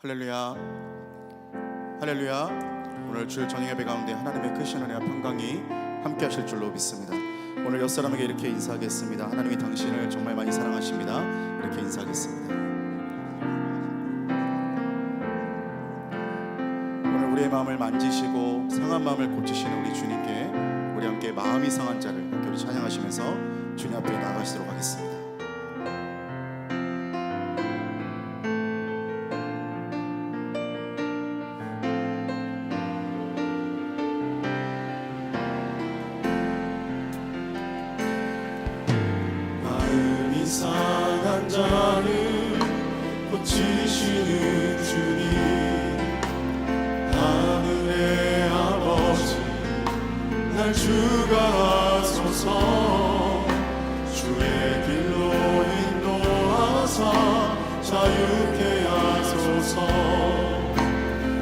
할렐루야, 할렐루야. 오늘 주일 저녁 예배 가운데 하나님의 크신 은혜와 평강이 함께 하실 줄로 믿습니다. 오늘 옆사람에게 이렇게 인사하겠습니다. 하나님이 당신을 정말 많이 사랑하십니다. 이렇게 인사하겠습니다. 오늘 우리의 마음을 만지시고 상한 마음을 고치시는 우리 주님께 우리 함께 마음이 상한 자를 함께 우리 찬양하시면서 주님 앞에 나아가시도록 하겠습니다. 상한 자를 고치시는 주님, 하늘의 아버지 날 주관하소서. 주의 길로 인도하사 자유케 하소서.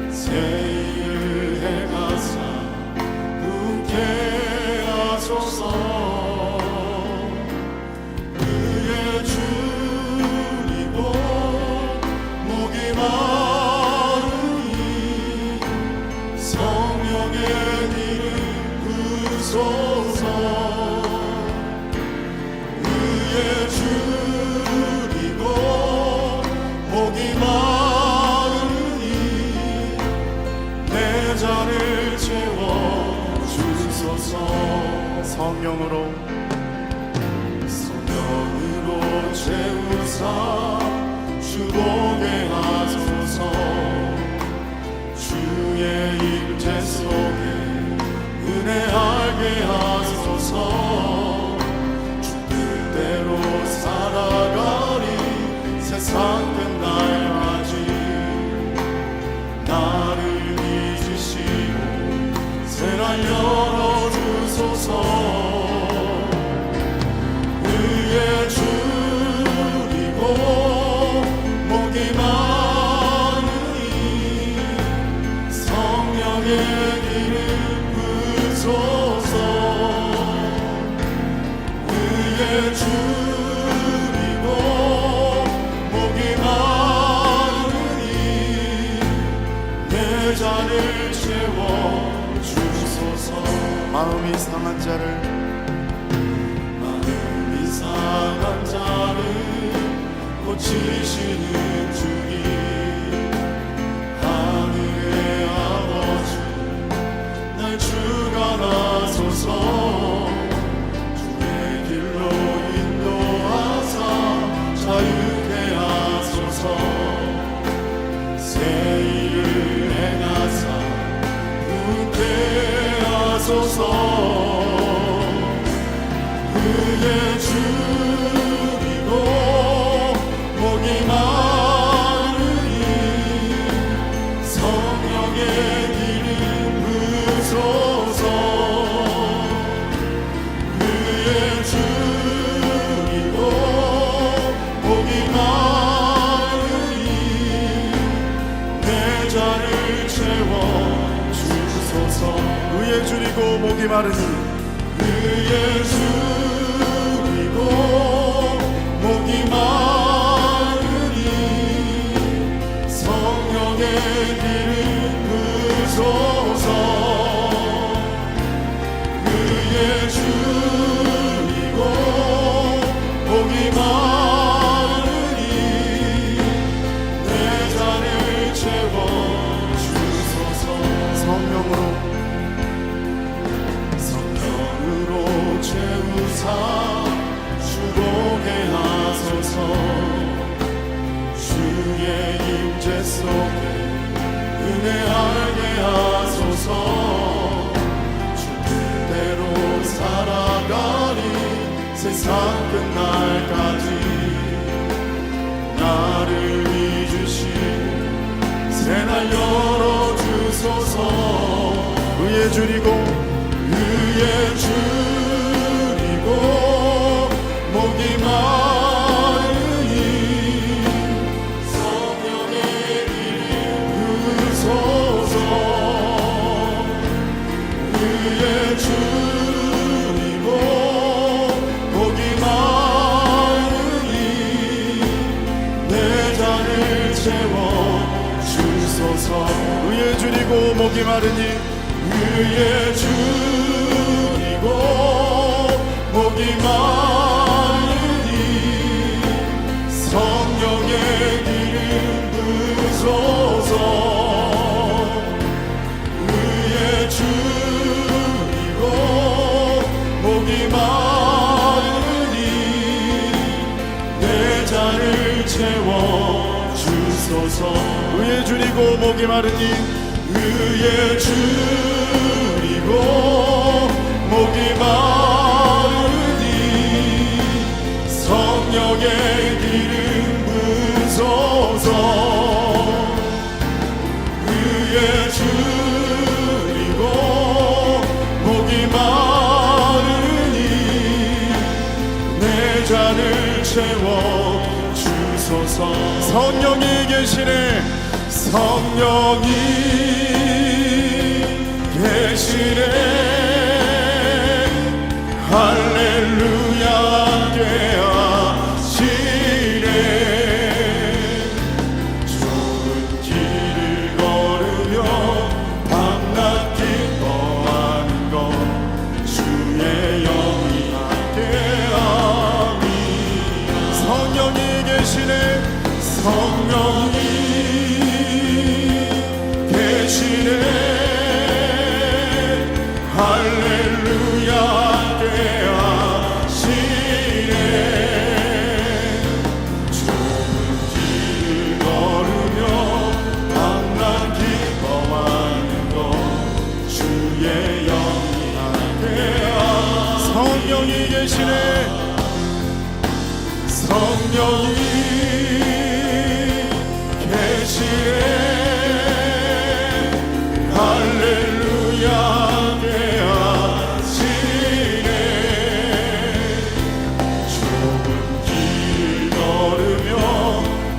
새 일을 행하사 웃게 하소서. 의에 줄이고 목이 마르니 내 잔을 채워 주소서. 성령으로 채우사 주보게 하소서. 주의 임재 속에 은혜 알게 하소서. 주 뜻대로 살아가리 세상 끝날까지. 나를 잊으시고 새날 열어주소서. 의에 줄이고 목이 마르니 성령의 의에 줄이고 목이 마르니 내 잔을 채워 주소서. 마음이 상한 자를 고치시는 주님, 하늘의 아버지 날 주관하소서. 주의 길로 인도하사 자유케 하소서. 새 일을 행하사 웃게 하소서. 의에 줄이고 목이 마르니 성령의 길을 부소서. 의에 줄이고 목이 마르니 내 잔을 채워 주소서. 의에 줄이고 목이 마르니 의에 줄이고 목이 마르니 성령의 길을 부소서. 의에 줄이고 목이 마르니 내 잔을 채워 주소서. 성령으로 채우사 주보게 하소서. 주의 임재 속에 은혜 알게 하소서. 주 뜻대로 살아가리 세상 끝날까지. 나를 잊으시고 새날 열어주소서. 의에 줄이고 목이 마르니 성령의 길을 부소서. 의에 줄이고 목이 마르니 내 잔을 채워 주소서. 의에 줄이고 목이 마르니 의에 줄이고 목이 마르니 성령의 기름 부으소서. 의에 줄이고 목이 마르니 내 잔을 채워 주소서. 의에 줄이고 목이 마르니 의에 줄이고 목이 마르니 성령의 기름 부으소서. 의에 줄이고 목이 마르니 내 잔을 채워 주소서. 성령이 계시네. 성령이 계시네. 할렐루야 함께하시네. 좁은 길을 걸으며 밤낮 기뻐하는 것 주의 영이 함께하니. 성령이 계시네. 성령이 계시네. 할렐루야 함께하시네. 좁은 길을 걸으며 밤낮 기뻐하는 것 주의 영이 함께하시네. 성령이 계시네. 성령이 계시네. 할렐루야 함께하시네. 좁은 길을 걸으며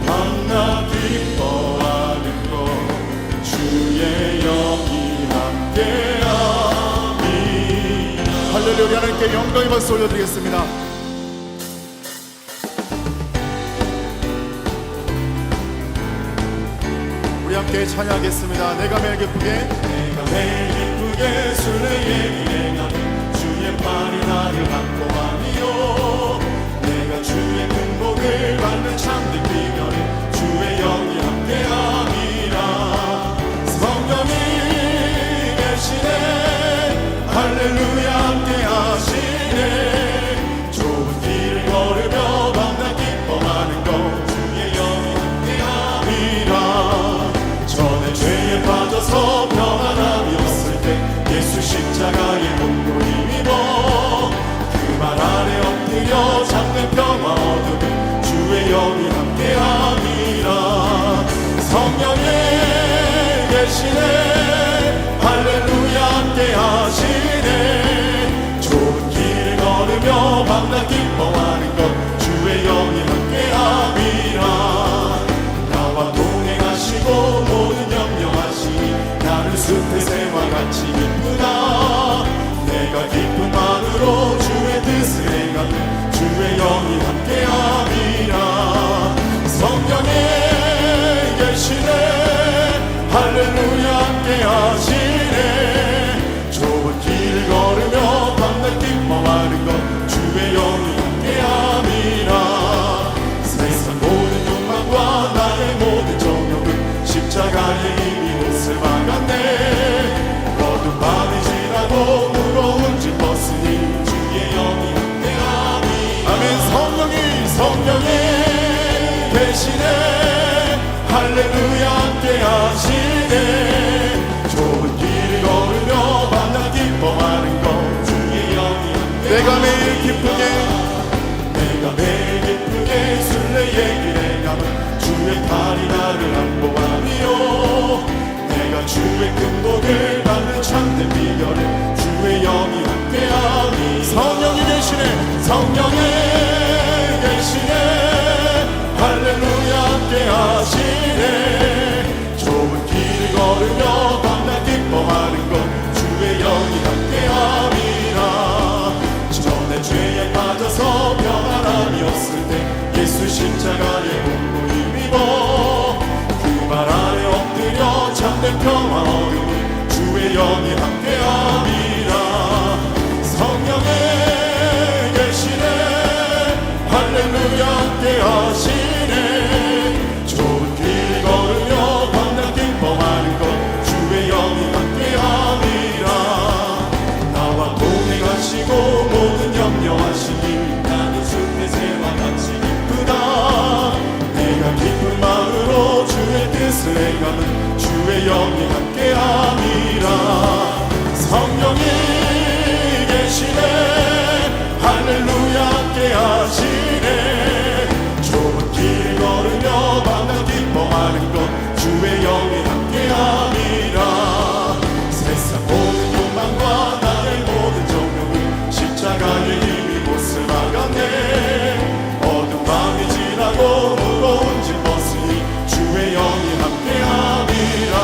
밤낮 기뻐하는 것 주의 영이 함께하니. 할렐루야. 우리 하나님께 영광의 박수 올려드리겠습니다. 우리 함께 찬양하겠습니다. 내가 매일 기쁘게 내가 매일 기쁘게 순례의 길에 가는 주의 팔이 나를 안고하니요. 내가 주의 큰 복을 받는 참된 비결은 주의 영이 함께함이라. 성령이 계시네. 할렐루야 함께하시네. 좁은 길을 걸으며 밤낮 기뻐하는 것 주의 영이 함께함이라. 전에 죄에 빠져서 평안함이 없을 때 예수 십자가의 몸도 힘입어 그 말 아래 엎드려 참된 평화 얻으면 주의 영이 함께함이라. 성령이 계시네. 할렐루야 함께하시네. 좁은 길을 걸으며 밤낮 기뻐하는 것 주의 영이 함께함이라. 나와 동행하시고 모든 염려하시니 나는 숲의 새와 같이 기쁘다. 내가 기쁨만으로 주의 뜻을 행하며 주의 영이 함께함이라. 성령이 계시네. 할렐루야 함께하시네. 좁은 길을 걸으며 밤낮 기뻐하는 것 주의 영이 함께함이라. 세상 모든 욕망과 나의 모든 정욕은 십자가의 힘이 옷을 막았네. 어두운 밤이 지나고 무거운 짐 벗으니 주의 영이 함께하니. 아멘. 성령이 계시네. 할렐루야 함께하시네. 좁은 길을 걸으며 밤낮 기뻐하는 것 주의 영이 함께하니. 내가 매일 기쁘게 내가 매일 기쁘게 순례의 길에 가면 주의 팔이 나를 안보하니요. 내가 주의 큰 복을 받는 참된 비결은 주의 영이 함께하니. 성령이 계시네. 성령이 계시네. 할렐루야 함께하시네. 좁은 길을 걸으며 밤낮 기뻐하는 것 주의 영이 함께함이라. 전에 죄에 빠져서 평안함이 없을 때 예수 십자가의 몸도 힘입어 그 발 아래 엎드려 것을 행함은 주의 영이 함께함이라. 성령이 계시네 할렐루야 함께하시네. 좁은 길 걸으며 만나 기뻐하는 것 주의 영이 함께함이라. 세상 모든 욕망과 나의 모든 정욕은 십자가의 힘이 못을 막았네. 어두운 밤이 지나고 무거운 짐 벗으니 주의 영이 함께함이라.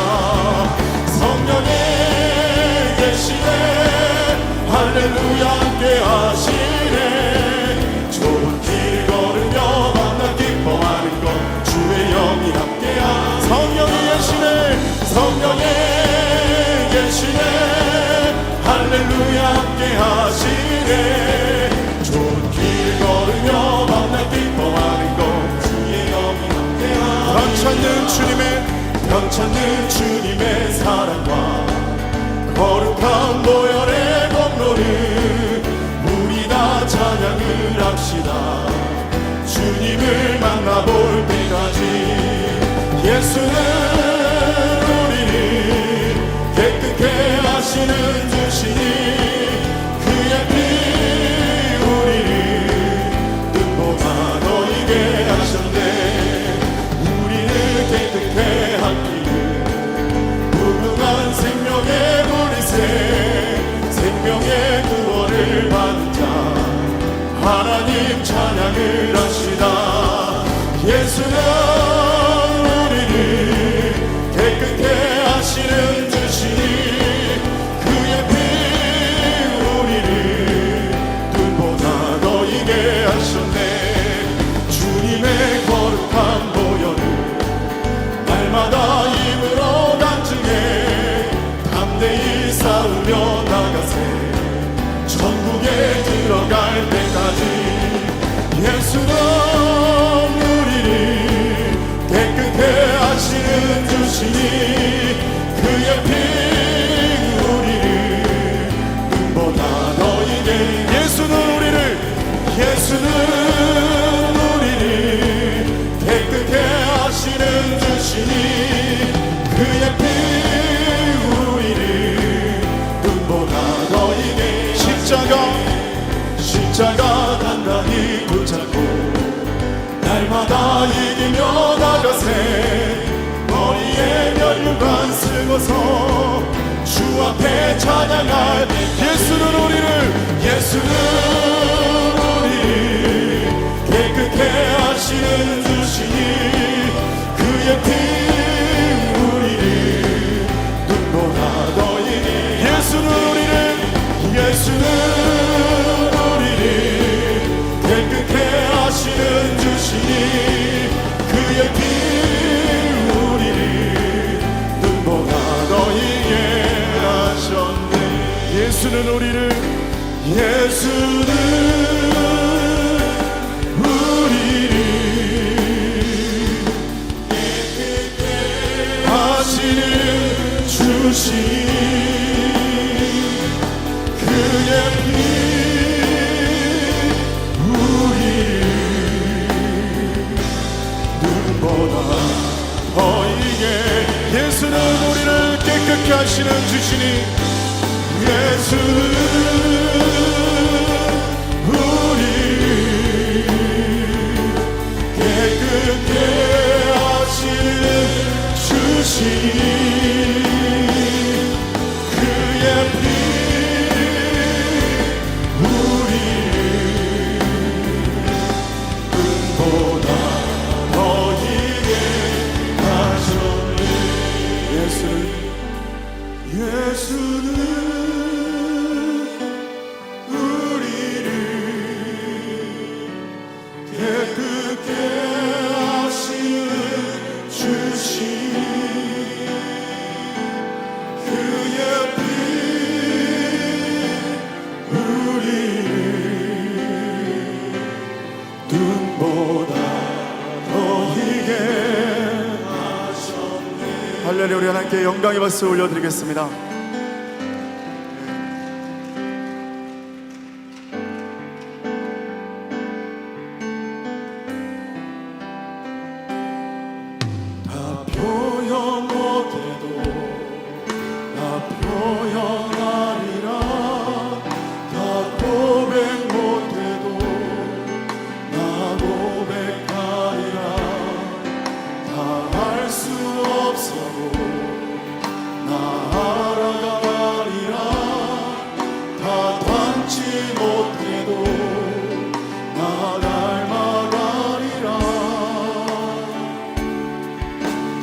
성령이 계시네 할렐루야 함께하시네. 좁은 길 걸으며 만나 기뻐하는 것 주의 영이 함께하. 성령이 계시네 성령이 계시네 할렐루야 함께하시네. 좁은 길 걸으며 만나 기뻐하는 것 주의 영이 함께하. 변찮는 주님의 사랑과 거룩한 보혈의 공로를 우리 다 찬양을 합시다. 주님을 만나볼 때까지. 예수는 우리를 깨끗게 하시는 주시니 그의 피 우리를 눈보다 너희게 하셨네. 우리를 깨끗게 하기를 무궁한 생명의 보리새 생명의 구원을 받은 자 하나님 찬양을 합시다. 예수는 우리를 깨끗게 하시는 주시니 그의 피 우리를 눈보다 너희게 하셨네. 주님의 거룩한 보혈을 날마다 입으로 간증해 담대히 싸우며 나가세. 천국에 들어갈 때까지. 예수는 우리를 깨끗게 하시는 주시니 그의 피 우리를 눈보다 너희게. 예수는 우리를 깨끗게 하시는 주시니 그의 피 우리를 눈보다 너희게. 십자가 단단히 붙잡고 날마다 이기며 나가세. 머리에 면류관 쓰고서 주 앞에 찬양할. 예수는 우리를 깨끗게 하시는 주시니 그의 피 우리를 눈보다 너희게. 예수는 우리를 깨끗게 하시는 주시니 그의 피 우리를 눈보다 너희게 하셨네. 예수는 우리를 깨끗게 하시는 주시니 그의 피 우리를 눈보다 너희게. 예수는 우리를 깨끗게 하시는 주시니 예수는 우리를 깨끗게 하시는 주시니 그의 피 눈보다 너희게 하셨네. 예수는 우리를 깨끗게 하시는 주시니 그의 피 우리를 눈보다 너희게 하셨네. 할렐루야. 우리 하나님께 영광의 박수 올려드리겠습니다. 다 보여 수 없어도 나아가리라. 다 닮지 못해도 나 닮아가리라.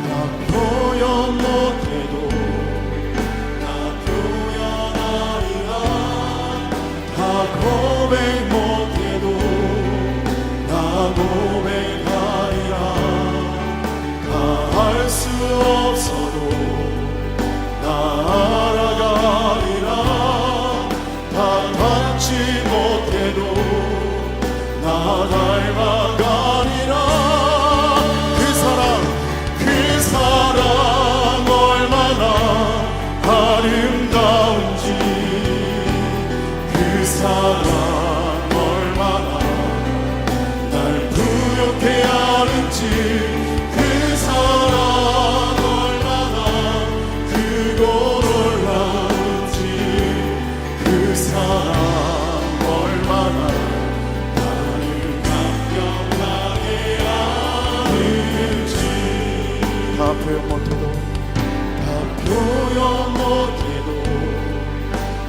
다 표현 못해도 나 표현하리라. 다 고백 못해도 나 고백하리라. 다 할 수 없어도 나 알아가리라. 다 닮지 못해도 나 닮아가리라. 그 사랑 얼마나 아름다운지, 그 사랑 얼마나 날 부욕해 하는지, 그 사랑 얼마나 크고 놀라운지, 그 사랑 얼마나 나를 감격하게 하는지. 다 표현 못해도 다 표현 못해도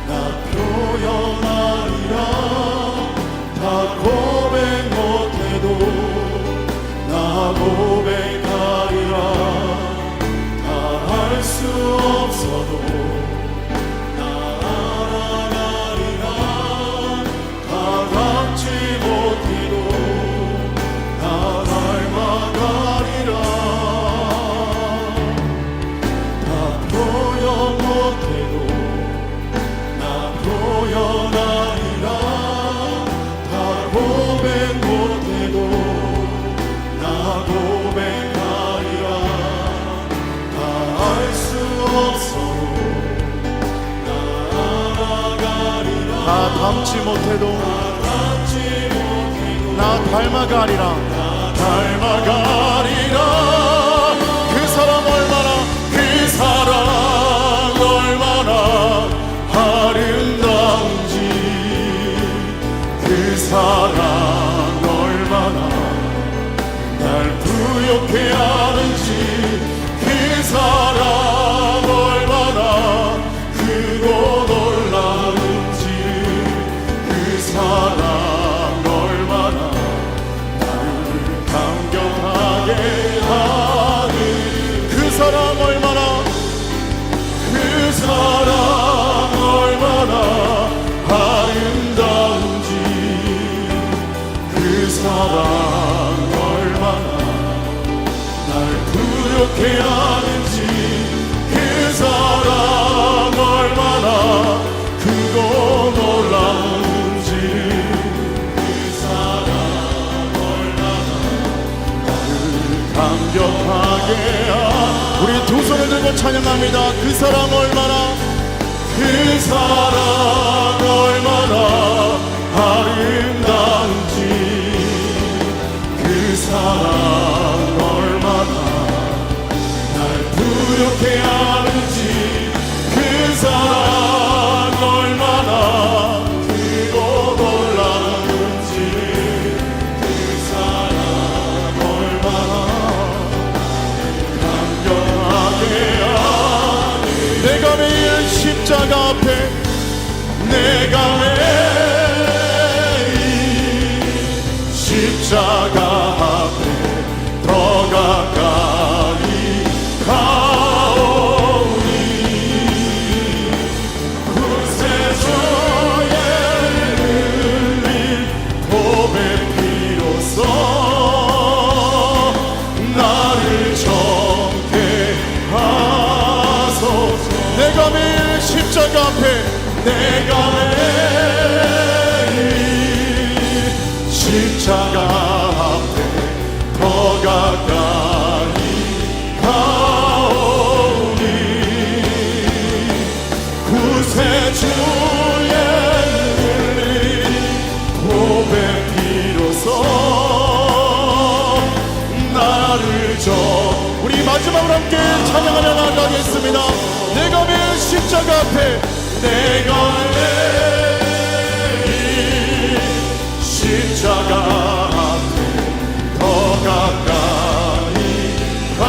나 표현하리라. 다 고백 못해도 나 고백하리라. 다 할 수 없어도 나 알아가리라. 다 닮지 못해도 나 닮아가리라. 다 표현 못해도 나 표현하리라. 다 고백 못해도 나 고백하리라. 다 할 수 없어도 나 알아가리라. 다 닮지 못해도 나 닮아가리라. 닮아가리라. 그 사랑 얼마나 아름다운지, 그 사랑 얼마나 날 부욕해 하는지, 그 사랑 얼마나 크고 놀라운지, 그 사랑 얼마나 나를 감격하게 하는, 그 사랑 얼마나 아름다운지, 그 사랑 얼마나 날 부욕해 하는지, 그 사랑 얼마나 크고 놀라운지, 그 사랑 얼마나 나를 감격하게 우리 두 손을 들고 찬양합니다. 그 사랑 얼마나, 그 사랑 얼마나 아름다운지, 그 사랑 얼마나 날 부욕해 하는지, 그 사랑 얼마나 크고 놀라운지, 그 사랑 얼마나 감격하게 하는. 내가 매일 십자가 앞에, 내가 매일 십자가 앞에 더 가까이 가오니, 구세주의 흘린 고백 비로소 나를 정케 하소서. 내가 매일 십자가 앞에, 내가 매일 십자가 앞에 더 가까이 가오니, 구세주의 흘린 고백 비로소 나를 우리 마지막으로 함께 찬양하며 나가겠습니다. 내가 매일 십자가 앞에, 내가 매일 십자가 앞에 더 가까이 가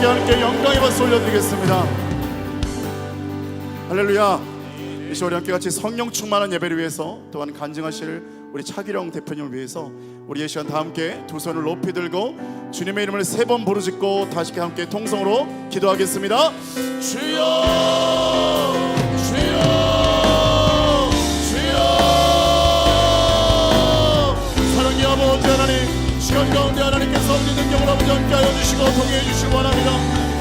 하나님께 영광의 박수 올려드리겠습니다. 할렐루야. 이 시간 우리 함께 같이 성령 충만한 예배를 위해서, 또한 간증하실 우리 차기령 대표님을 위해서 우리 이 시간 다 함께 두 손을 높이 들고 주님의 이름을 3번 부르짖고 다시 함께 통성으로 기도하겠습니다. 주여 주여 주여. 사랑의 아버지 하나님, 시간 가운데 하나님께서 우리 능력을 아버지 함께하여 주시고 동의해 주시기 원합니다.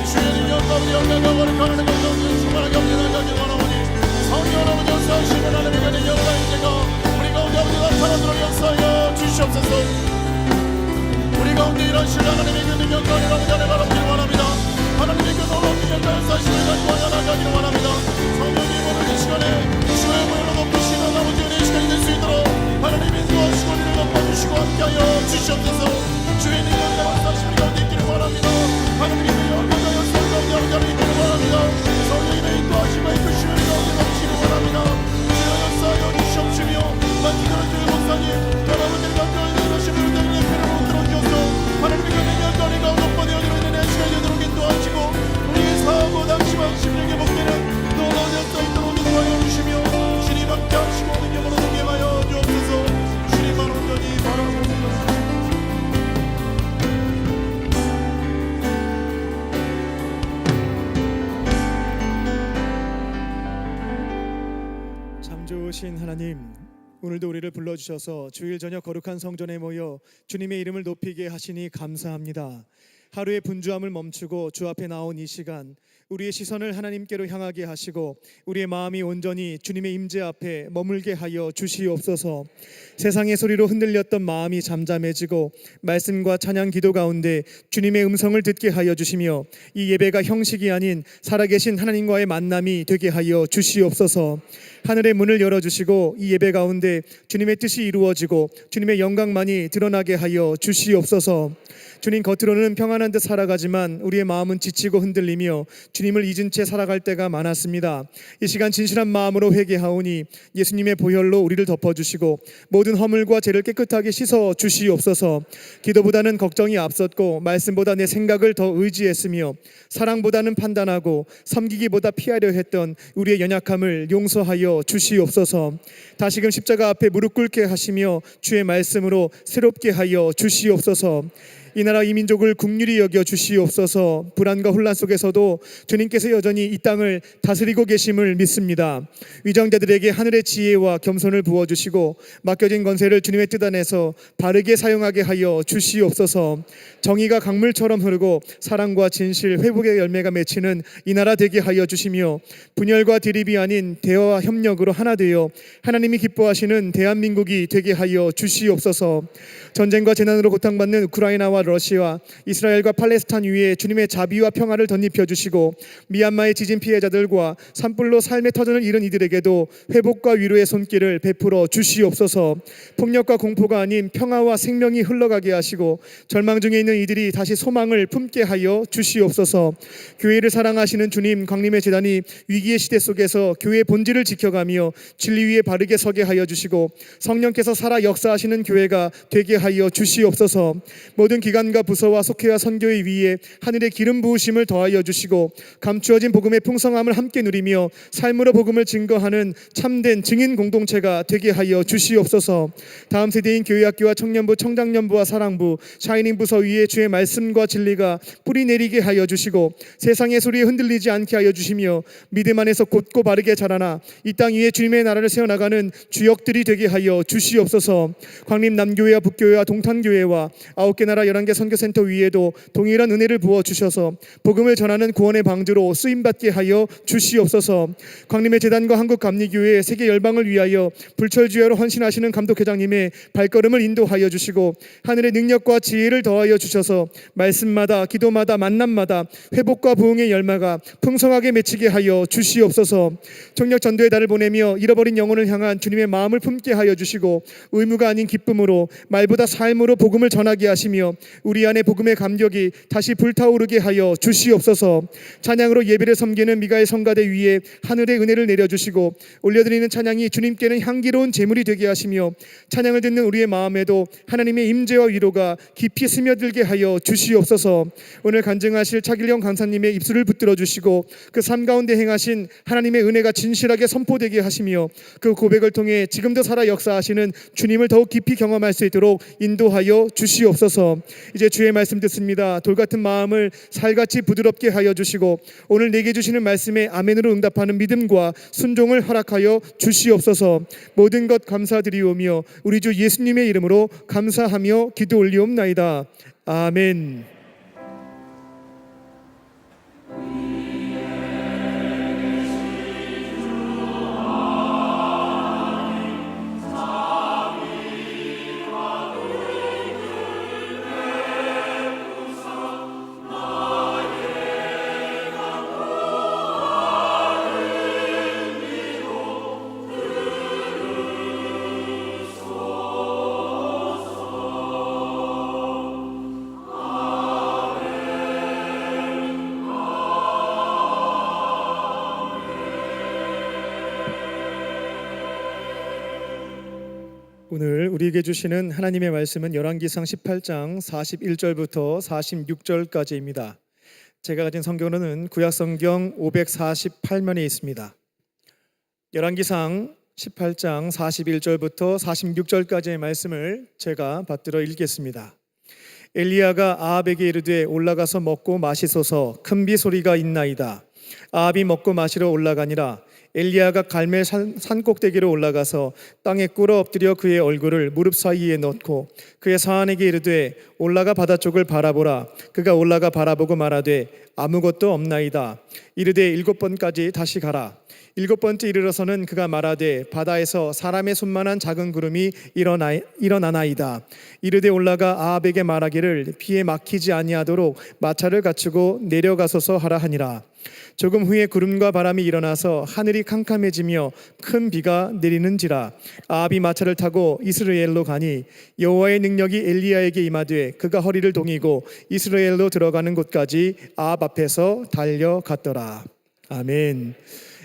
주의 능력 아버지 영광과 거룩한 하나님의 영광을 충만하게 함께하기 원하오니 성령 아버지 역사하시는 하나님의 능력을 인제가 우리 가운데 아버지 나타나도록 역사하여 주시옵소서. 우리 가운데 일하시는 하나님의 그 능력과 아버지 안에 바라보기를 원합니다. 하나님의 그 놀라운 능력과 역사하심을 가지고 나아가기를 원합니다. 성령님 오늘 이 시간에 주의 보혈로 높이시는 아버지 은혜의 시간이 될 수 있도록 하나님 인도하시고 우리를 덮어주시고 함께하여 주시옵소서. 주의 능력과 역사하심을 가운데 있기를 원합니다. 하나님의 그 영광과 역사를 가운데 아버지 있기를 원합니다. 성령님의 인도하심과 이끄심을 가운데 넘치기를 원합니다. 주여 역사하여 주시옵시며 만지는 주의 목사님 여러분들 가운데 이러시는 은혜의 편을 못 들어주셔서 하나님의 그 능력과 은혜가 높아되어 있는 내 시간이 되도록 인도하시고 우리의 사하고 당심하심에게 복되는 놀라운 역사 있도록 인도하여 주시며 주님 함께 하시고 능력으로 동행하여 주옵소서. 주님만 온전히 바라봅니다. 참 좋으신 하나님, 오늘도 우리를 불러주셔서 주일 저녁 거룩한 성전에 모여 주님의 이름을 높이게 하시니 감사합니다. 하루의 분주함을 멈추고 주 앞에 나온 이 시간, 우리의 시선을 하나님께로 향하게 하시고 우리의 마음이 온전히 주님의 임재 앞에 머물게 하여 주시옵소서. 세상의 소리로 흔들렸던 마음이 잠잠해지고 말씀과 찬양 기도 가운데 주님의 음성을 듣게 하여 주시며 이 예배가 형식이 아닌 살아계신 하나님과의 만남이 되게 하여 주시옵소서. 하늘의 문을 열어주시고 이 예배 가운데 주님의 뜻이 이루어지고 주님의 영광만이 드러나게 하여 주시옵소서. 주님, 겉으로는 평안한 듯 살아가지만 우리의 마음은 지치고 흔들리며 주님을 잊은 채 살아갈 때가 많았습니다. 이 시간 진실한 마음으로 회개하오니 예수님의 보혈로 우리를 덮어주시고 모든 허물과 죄를 깨끗하게 씻어 주시옵소서. 기도보다는 걱정이 앞섰고 말씀보다 내 생각을 더 의지했으며 사랑보다는 판단하고 섬기기보다 피하려 했던 우리의 연약함을 용서하여 주시옵소서. 다시금 십자가 앞에 무릎 꿇게 하시며 주의 말씀으로 새롭게 하여 주시옵소서. 이 나라 이 민족을 긍휼히 여겨 주시옵소서. 불안과 혼란 속에서도 주님께서 여전히 이 땅을 다스리고 계심을 믿습니다. 위정자들에게 하늘의 지혜와 겸손을 부어주시고 맡겨진 권세를 주님의 뜻 안에서 바르게 사용하게 하여 주시옵소서. 정의가 강물처럼 흐르고 사랑과 진실, 회복의 열매가 맺히는 이 나라 되게 하여 주시며 분열과 대립이 아닌 대화와 협력으로 하나 되어 하나님이 기뻐하시는 대한민국이 되게 하여 주시옵소서. 전쟁과 재난으로 고통받는 우크라이나와 러시아, 이스라엘과 팔레스타인 위에 주님의 자비와 평화를 덧입혀 주시고 미얀마의 지진 피해자들과 산불로 삶의 터전을 잃은 이들에게도 회복과 위로의 손길을 베풀어 주시옵소서. 폭력과 공포가 아닌 평화와 생명이 흘러가게 하시고 절망 중에 있는 이들이 다시 소망을 품게 하여 주시옵소서. 교회를 사랑하시는 주님, 광림의 재단이 위기의 시대 속에서 교회의 본질을 지켜가며 진리 위에 바르게 서게 하여 주시고 성령께서 살아 역사하시는 교회가 되게 하여 주시옵소서. 모든 기관과 부서와 속회와 선교의 위에 하늘의 기름 부으심을 더하여 주시고 감추어진 복음의 풍성함을 함께 누리며 삶으로 복음을 증거하는 참된 증인 공동체가 되게 하여 주시옵소서. 다음 세대인 교회학교와 청년부, 청장년부와 사랑부, 샤이닝 부서 위에 주의 말씀과 진리가 뿌리 내리게 하여 주시고 세상의 소리에 흔들리지 않게 하여 주시며 믿음 안에서 곧고 바르게 자라나 이 땅 위에 주님의 나라를 세워나가는 주역들이 되게 하여 주시옵소서. 광림 남교회와 북교회와 동탄교회와 9개 나라 11개 선교센터 위에도 동일한 은혜를 부어주셔서 복음을 전하는 구원의 방주로 쓰임받게 하여 주시옵소서. 광림의 재단과 한국감리교회 세계 열방을 위하여 불철주야로 헌신하시는 감독회장님의 발걸음을 인도하여 주시고 하늘의 능력과 지혜를 더하여 주셔서 말씀마다 기도마다 만남마다 회복과 부흥의 열매가 풍성하게 맺히게 하여 주시옵소서. 청력 전도의 달을 보내며 잃어버린 영혼을 향한 주님의 마음을 품게 하여 주시고 의무가 아닌 기쁨으로 말보다 삶으로 복음을 전하게 하시며 우리 안에 복음의 감격이 다시 불타오르게 하여 주시옵소서. 찬양으로 예배를 섬기는 미가의 성가대 위에 하늘의 은혜를 내려주시고 올려드리는 찬양이 주님께는 향기로운 제물이 되게 하시며 찬양을 듣는 우리의 마음에도 하나님의 임재와 위로가 깊이 스며들게 하여 주시옵소서. 오늘 간증하실 차길령 강사님의 입술을 붙들어 주시고 그 삶 가운데 행하신 하나님의 은혜가 진실하게 선포되게 하시며 그 고백을 통해 지금도 살아 역사하시는 주님을 더욱 깊이 경험할 수 있도록 인도하여 주시옵소서. 이제 주의 말씀 듣습니다. 돌같은 마음을 살같이 부드럽게 하여 주시고 오늘 내게 주시는 말씀에 아멘으로 응답하는 믿음과 순종을 허락하여 주시옵소서. 모든 것 감사드리오며 우리 주 예수님의 이름으로 감사하며 기도 올리옵나이다. 아멘. 오늘 우리에게 주시는 하나님의 말씀은 열왕기상 18장 41절부터 46절까지입니다. 제가 가진 성경으로는 구약성경 548면에 있습니다. 열왕기상 18장 41절부터 46절까지의 말씀을 제가 받들어 읽겠습니다. 엘리야가 아합에게 이르되 올라가서 먹고 마시소서. 큰 비 소리가 있나이다. 아합이 먹고 마시러 올라가니라. 엘리야가 갈멜 산꼭대기로 올라가서 땅에 꿇어 엎드려 그의 얼굴을 무릎 사이에 넣고 그의 사환에게 이르되 올라가 바다 쪽을 바라보라. 그가 올라가 바라보고 말하되 아무것도 없나이다. 이르되 7번까지 다시 가라. 7번째 이르러서는 그가 말하되 바다에서 사람의 손만한 작은 구름이 일어나나이다. 이르되 올라가 아합에게 말하기를 비에 막히지 아니하도록 마차를 갖추고 내려가소서 하라 하니라. 조금 후에 구름과 바람이 일어나서 하늘이 캄캄해지며 큰 비가 내리는지라. 아합이 마차를 타고 이스라엘로 가니 여호와의 능력이 엘리야에게 임하되 그가 허리를 동이고 이스라엘로 들어가는 곳까지 아합 앞에서 달려갔더라. 아멘.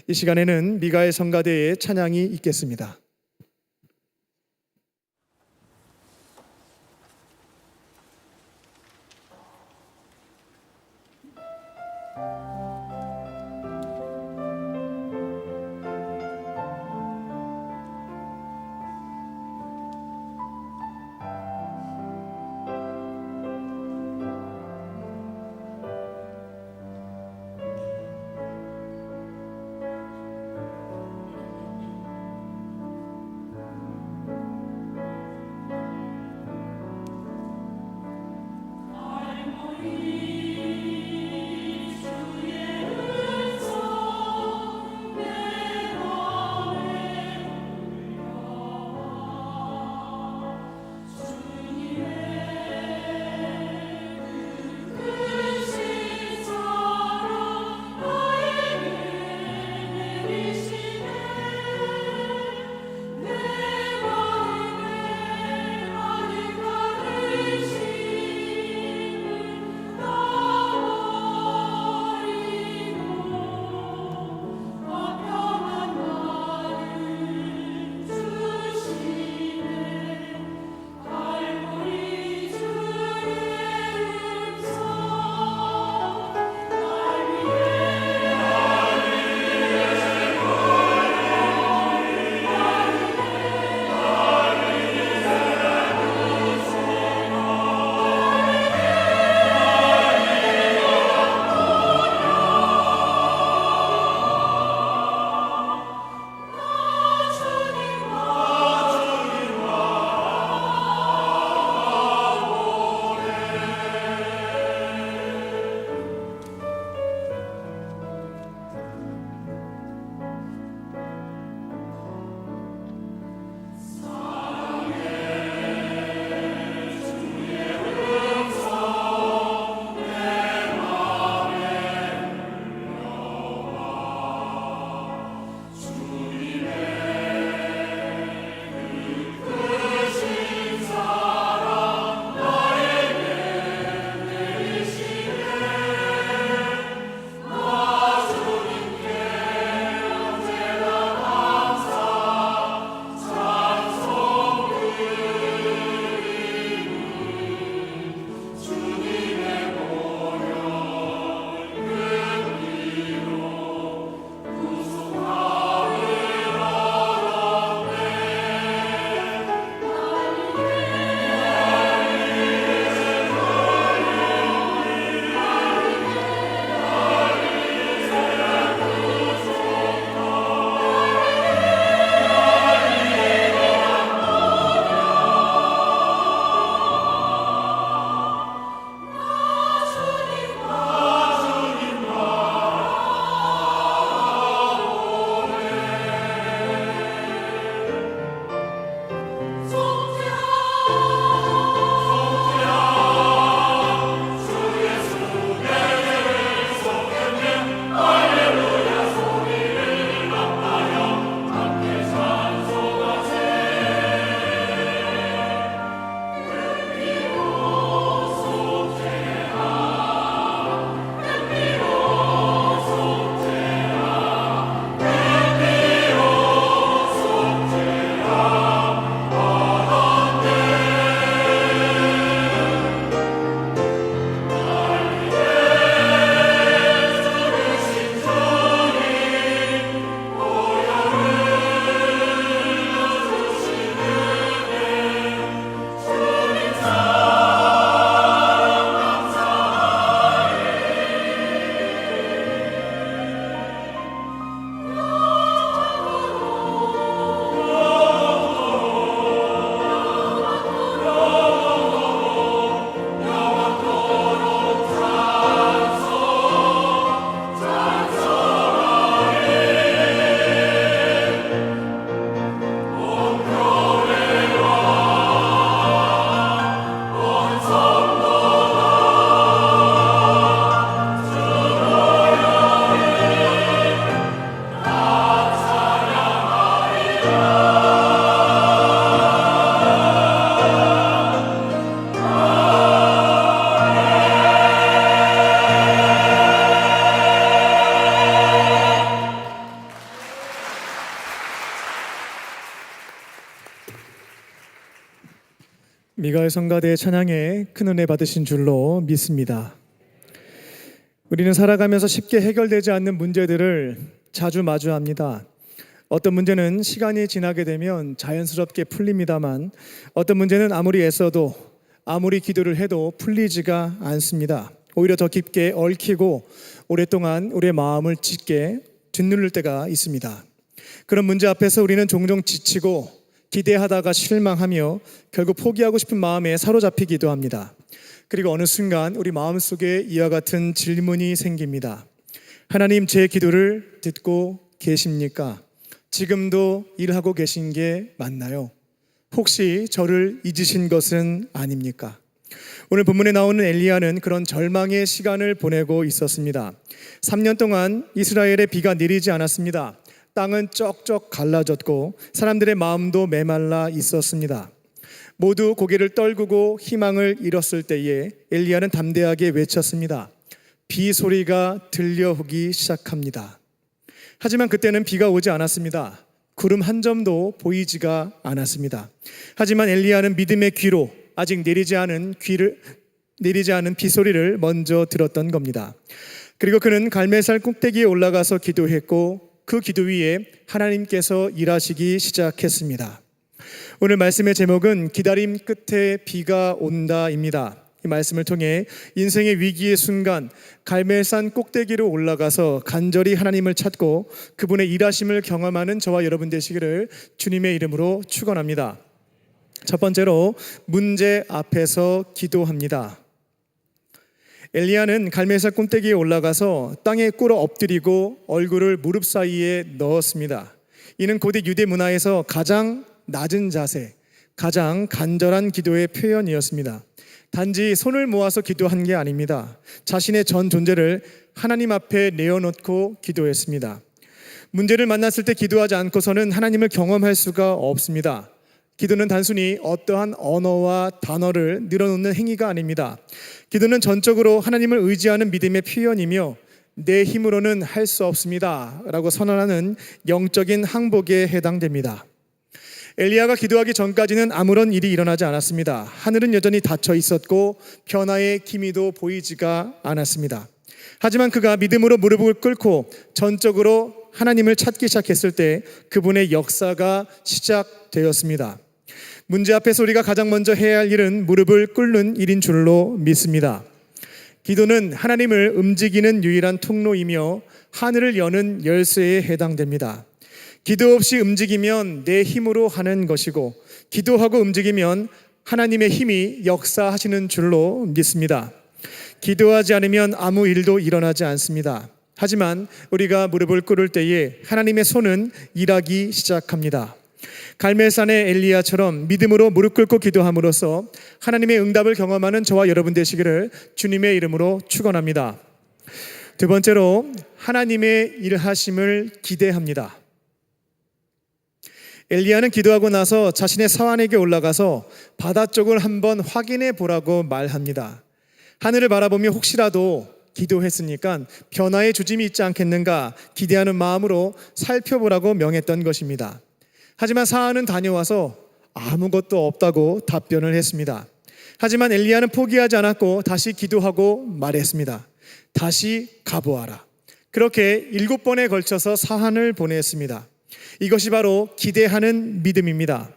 이 시간에는 미가의 성가대의 찬양이 있겠습니다. 성가대 찬양에 큰 은혜 받으신 줄로 믿습니다. 우리는 살아가면서 쉽게 해결되지 않는 문제들을 자주 마주합니다. 어떤 문제는 시간이 지나게 되면 자연스럽게 풀립니다만 어떤 문제는 아무리 애써도 아무리 기도를 해도 풀리지가 않습니다. 오히려 더 깊게 얽히고 오랫동안 우리의 마음을 짙게 짓누를 때가 있습니다. 그런 문제 앞에서 우리는 종종 지치고 기대하다가 실망하며 결국 포기하고 싶은 마음에 사로잡히기도 합니다. 그리고 어느 순간 우리 마음속에 이와 같은 질문이 생깁니다. 하나님, 제 기도를 듣고 계십니까? 지금도 일하고 계신 게 맞나요? 혹시 저를 잊으신 것은 아닙니까? 오늘 본문에 나오는 엘리야는 그런 절망의 시간을 보내고 있었습니다. 3년 동안 이스라엘에 비가 내리지 않았습니다. 땅은 쩍쩍 갈라졌고 사람들의 마음도 메말라 있었습니다. 모두 고개를 떨구고 희망을 잃었을 때에 엘리야는 담대하게 외쳤습니다. 비 소리가 들려오기 시작합니다. 하지만 그때는 비가 오지 않았습니다. 구름 한 점도 보이지가 않았습니다. 하지만 엘리야는 믿음의 귀로 아직 내리지 않은 비 소리를 먼저 들었던 겁니다. 그리고 그는 갈멜산 꼭대기에 올라가서 기도했고 그 기도 위에 하나님께서 일하시기 시작했습니다. 오늘 말씀의 제목은 기다림 끝에 비가 온다입니다. 이 말씀을 통해 인생의 위기의 순간 갈멜산 꼭대기로 올라가서 간절히 하나님을 찾고 그분의 일하심을 경험하는 저와 여러분 되시기를 주님의 이름으로 축원합니다. 첫 번째로 문제 앞에서 기도합니다. 엘리야는 갈멜산 꼭대기에 올라가서 땅에 꿇어 엎드리고 얼굴을 무릎 사이에 넣었습니다. 이는 고대 유대 문화에서 가장 낮은 자세, 가장 간절한 기도의 표현이었습니다. 단지 손을 모아서 기도한 게 아닙니다. 자신의 전 존재를 하나님 앞에 내어놓고 기도했습니다. 문제를 만났을 때 기도하지 않고서는 하나님을 경험할 수가 없습니다. 기도는 단순히 어떠한 언어와 단어를 늘어놓는 행위가 아닙니다. 기도는 전적으로 하나님을 의지하는 믿음의 표현이며 내 힘으로는 할 수 없습니다 라고 선언하는 영적인 항복에 해당됩니다. 엘리야가 기도하기 전까지는 아무런 일이 일어나지 않았습니다. 하늘은 여전히 닫혀 있었고 변화의 기미도 보이지가 않았습니다. 하지만 그가 믿음으로 무릎을 꿇고 전적으로 하나님을 찾기 시작했을 때 그분의 역사가 시작되었습니다. 문제 앞에서 우리가 가장 먼저 해야 할 일은 무릎을 꿇는 일인 줄로 믿습니다. 기도는 하나님을 움직이는 유일한 통로이며 하늘을 여는 열쇠에 해당됩니다. 기도 없이 움직이면 내 힘으로 하는 것이고 기도하고 움직이면 하나님의 힘이 역사하시는 줄로 믿습니다. 기도하지 않으면 아무 일도 일어나지 않습니다. 하지만 우리가 무릎을 꿇을 때에 하나님의 손은 일하기 시작합니다. 갈멜산의 엘리야처럼 믿음으로 무릎 꿇고 기도함으로써 하나님의 응답을 경험하는 저와 여러분 되시기를 주님의 이름으로 축원합니다. 두 번째로 하나님의 일하심을 기대합니다. 엘리야는 기도하고 나서 자신의 사환에게 올라가서 바다 쪽을 한번 확인해 보라고 말합니다. 하늘을 바라보며 혹시라도 기도했으니까 변화의 조짐이 있지 않겠는가 기대하는 마음으로 살펴보라고 명했던 것입니다. 하지만 사안은 다녀와서 아무것도 없다고 답변을 했습니다. 하지만 엘리야는 포기하지 않았고 다시 기도하고 말했습니다. 다시 가보아라. 그렇게 7번에 걸쳐서 사안을 보냈습니다. 이것이 바로 기대하는 믿음입니다.